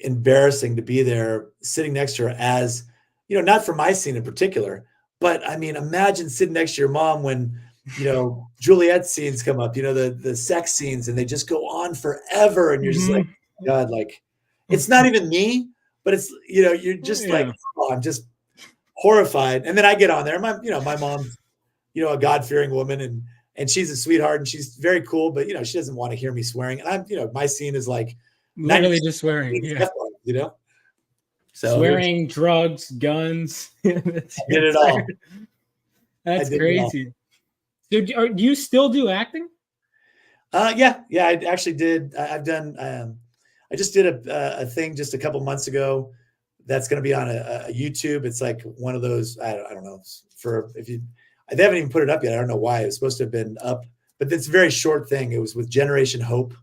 embarrassing to be there sitting next to her as, you know, not for my scene in particular, but I mean, imagine sitting next to your mom when, you know, Juliet's scenes come up, you know, the sex scenes, and they just go on forever. And you're just like, God, like, it's not even me, but it's, you know, you're just like, oh, I'm just horrified. And then I get on there. My mom's, you know, a God-fearing woman, and she's a sweetheart, and she's very cool, but, you know, she doesn't want to hear me swearing. And I'm, you know, my scene is like literally just swearing, you know? So swearing, drugs, guns. I did it all. That's crazy. So do you still do acting? Yeah. I actually did. I've done. I just did a thing just a couple months ago. That's going to be on a YouTube. It's like one of those. I don't know. They haven't even put it up yet. I don't know why. It was supposed to have been up, but it's a very short thing. It was with Generation Hope,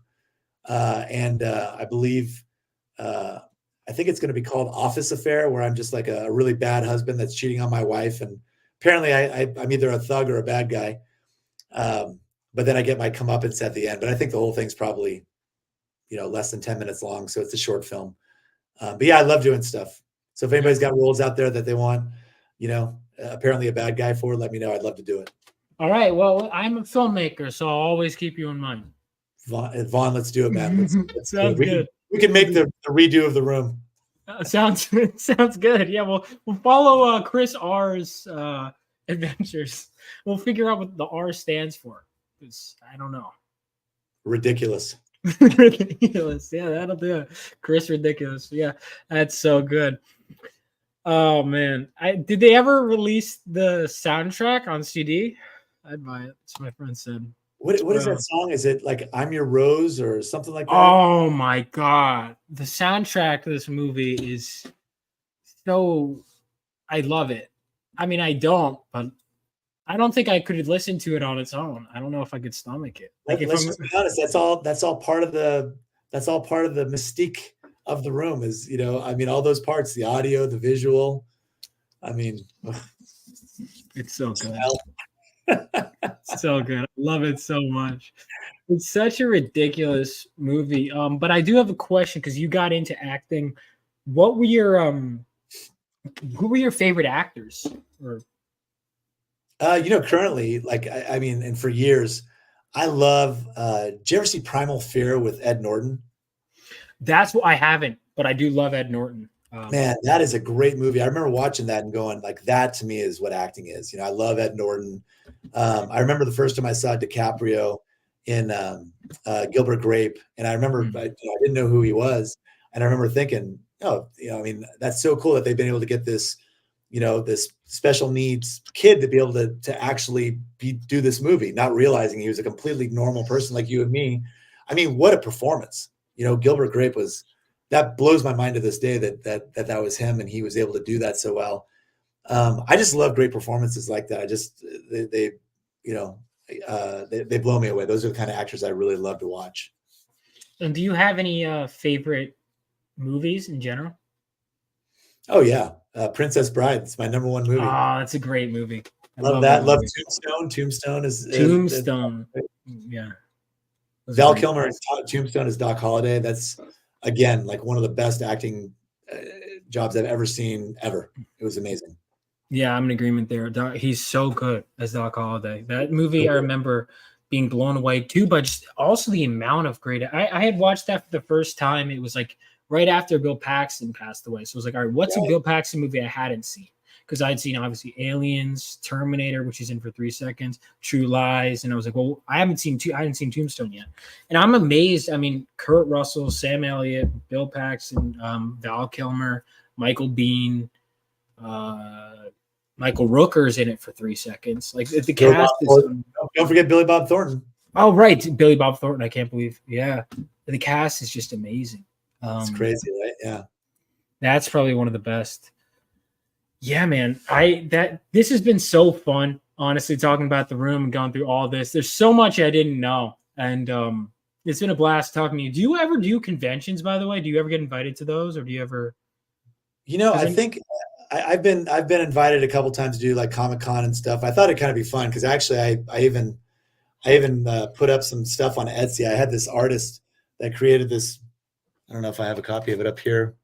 and I believe. I think it's going to be called Office Affair, where I'm just like a really bad husband that's cheating on my wife. And apparently I'm either a thug or a bad guy. But then I get my comeuppance at the end. But I think the whole thing's probably, you know, less than 10 minutes long. So it's a short film. But yeah, I love doing stuff. So if anybody's got roles out there that they want, you know, apparently a bad guy for, let me know. I'd love to do it. All right. Well, I'm a filmmaker, so I'll always keep you in mind. Vaughn, let's do it, man. Sounds good. We can make the redo of The Room. Sounds good. Yeah, we'll follow Chris R's adventures. We'll figure out what the R stands for. Because I don't know. Ridiculous. Ridiculous. Yeah, that'll do it. Chris Ridiculous. Yeah, that's so good. Oh man, did they ever release the soundtrack on CD? I'd buy it. That's what my friend said. What is that song? Is it like I'm Your Rose or something like that? Oh my God. The soundtrack to this movie is so, I love it. I mean, I don't, but I don't think I could listen to it on its own. I don't know if I could stomach it. Like Let's just be honest, that's all part of the mystique of The Room is, you know, I mean, all those parts, the audio, the visual. I mean, it's so good. So good. I love it so much. It's such a ridiculous movie. But I do have a question because you got into acting. What were your who were your favorite actors? Or you know, currently, like I mean, and for years, I love did you ever see Primal Fear with Ed Norton? That's what I haven't, but I do love Ed Norton. Man, that is a great movie. I remember watching that and going, like, that to me is what acting is. You know, I love Ed Norton. I remember the first time I saw DiCaprio in Gilbert Grape, and I remember I didn't know who he was, and I remember thinking, oh, you know, I mean, that's so cool that they've been able to get this, you know, this special needs kid to be able to actually do this movie, not realizing he was a completely normal person like you and me. I mean, what a performance! You know, Gilbert Grape that blows my mind to this day that was him, and he was able to do that so well. I just love great performances like that. They blow me away. Those are the kind of actors I really love to watch. And do you have any favorite movies in general? Oh yeah, Princess Bride. It's my number one movie. Oh, that's a great movie. Love that. Love Tombstone. Tombstone is Tombstone. Yeah. Val Kilmer in Tombstone is Doc Holliday. That's again, like one of the best acting jobs I've ever seen ever. It was amazing. Yeah, I'm in agreement there. He's so good as Doc Holliday. That movie, I remember being blown away too, but just also the amount of great. I had watched that for the first time. It was like right after Bill Paxton passed away. So I was like, all right, what's a Bill Paxton movie I hadn't seen? Because I'd seen obviously Aliens, Terminator, which he's in for 3 seconds, True Lies, and I was like, well, I hadn't seen Tombstone yet, and I'm amazed. I mean, Kurt Russell, Sam Elliott, Bill Paxton, Val Kilmer, Michael Biehn, Michael Rooker's in it for 3 seconds. Like the cast is. Don't forget Billy Bob Thornton. Oh right, Billy Bob Thornton. I can't believe. Yeah, the cast is just amazing. It's crazy, right? Yeah, that's probably one of the best. Yeah, man. This has been so fun, honestly, talking about the room and going through all this. There's so much I didn't know. And it's been a blast talking to you. Do you ever do conventions, by the way? Do you ever get invited to those, or do you ever? I think I've been invited a couple times to do like Comic-Con and stuff. I thought it'd kind of be fun because actually I even put up some stuff on Etsy. I had this artist that created this. I don't know if I have a copy of it up here.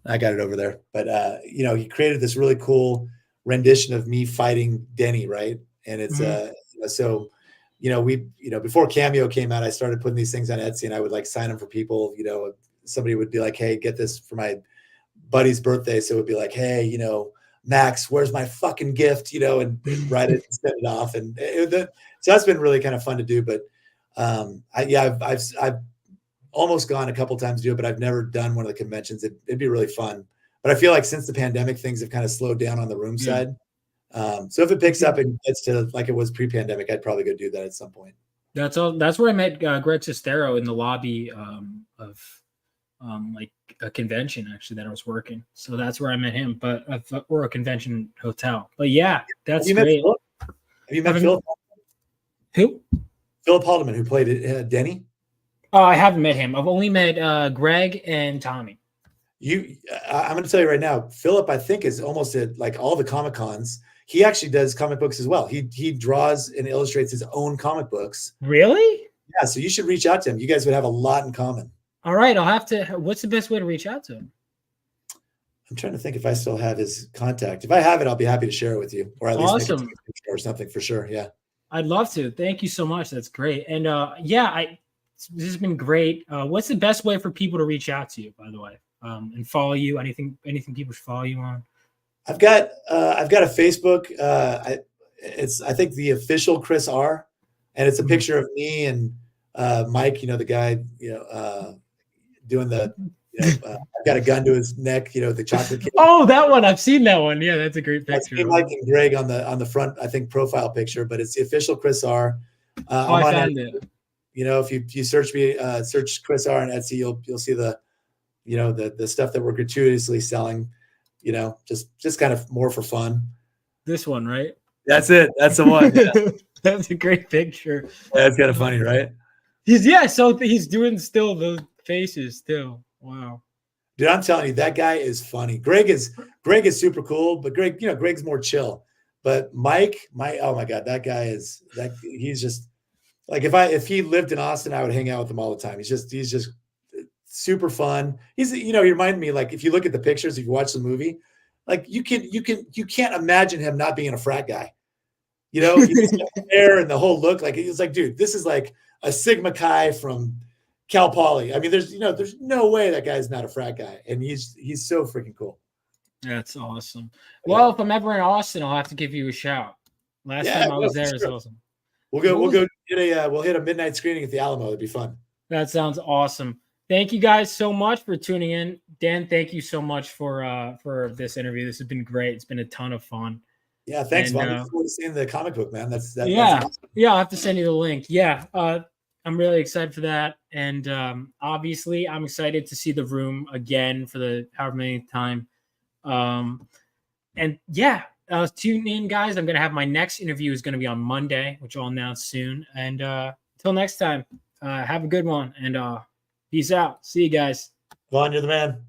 I got it over there, but he created this really cool rendition of me fighting Denny, right? And it's before Cameo came out, I started putting these things on Etsy, and I would like sign them for people. Somebody would be like, "Hey, get this for my buddy's birthday," so it would be like, "Hey, Max, where's my fucking gift?" And write it and send it off, and so that's been really kind of fun to do. But I've almost gone a couple times to do it, but I've never done one of the conventions. It'd be really fun. But I feel like since the pandemic, things have kind of slowed down on the room side. So if it picks up and gets to like it was pre-pandemic, I'd probably go do that at some point. That's all. That's where I met Greg Sestero in the lobby of like a convention actually that I was working. So that's where I met him, or a convention hotel. But yeah, that's great. Have you met Philip? Who? Philip Haldeman, who played Denny. Oh, I haven't met him. I've only met Greg and Tommy. I'm going to tell you right now, Philip, I think, is almost at like all the Comic-Cons. He actually does comic books as well. He draws and illustrates his own comic books. Really? Yeah. So you should reach out to him. You guys would have a lot in common. All right. I'll have to. What's the best way to reach out to him? I'm trying to think if I still have his contact. If I have it, I'll be happy to share it with you, or at least make a picture or something for sure. Yeah. I'd love to. Thank you so much. That's great. And this has been great. What's the best way for people to reach out to you, by the way, and follow you? Anything people should follow you on? I've got a Facebook. I think the official Chris R, and it's a picture of me and Mike. The guy, doing the. I've got a gun to his neck. The chocolate cake. Oh, that one! I've seen that one. Yeah, that's a great picture. That's Mike and Greg on the front, I think, profile picture, but it's the official Chris R. I found it. If you search Chris R on Etsy, you'll see the stuff that we're gratuitously selling, just kind of more for fun. This one, right? That's it. That's the one. Yeah. That's a great picture. That's kind of funny, right? So he's doing still the faces still. Wow. Dude, I'm telling you, that guy is funny. Greg is super cool, but Greg's more chill. But Mike, oh my God, that guy he's just like, if he lived in Austin, I would hang out with him all the time. He's just super fun. He reminded me, like, if you look at the pictures, if you watch the movie, like you can't imagine him not being a frat guy. He's hair and the whole look, like he's like, dude, this is like a Sigma Chi from Cal Poly. I mean, there's no way that guy's not a frat guy, and he's so freaking cool. That's awesome. Well, if I'm ever in Austin, I'll have to give you a shout. Last time I was there is awesome. We'll hit a midnight screening at the Alamo. It'd be fun. That sounds awesome. Thank you guys so much for tuning in. Dan, thank you so much for this interview. This has been great. It's been a ton of fun. Yeah, thanks, Vaughn. Looking forward to seeing the comic book, man. That's awesome. Yeah, I'll have to send you the link. Yeah, I'm really excited for that. And obviously, I'm excited to see The Room again for the however many time. And yeah, tune in, guys. I'm going to have my next interview is going to be on Monday, which I'll announce soon. And until next time, have a good one. And peace out. See you guys. Vaughn, you're the man.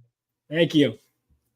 Thank you.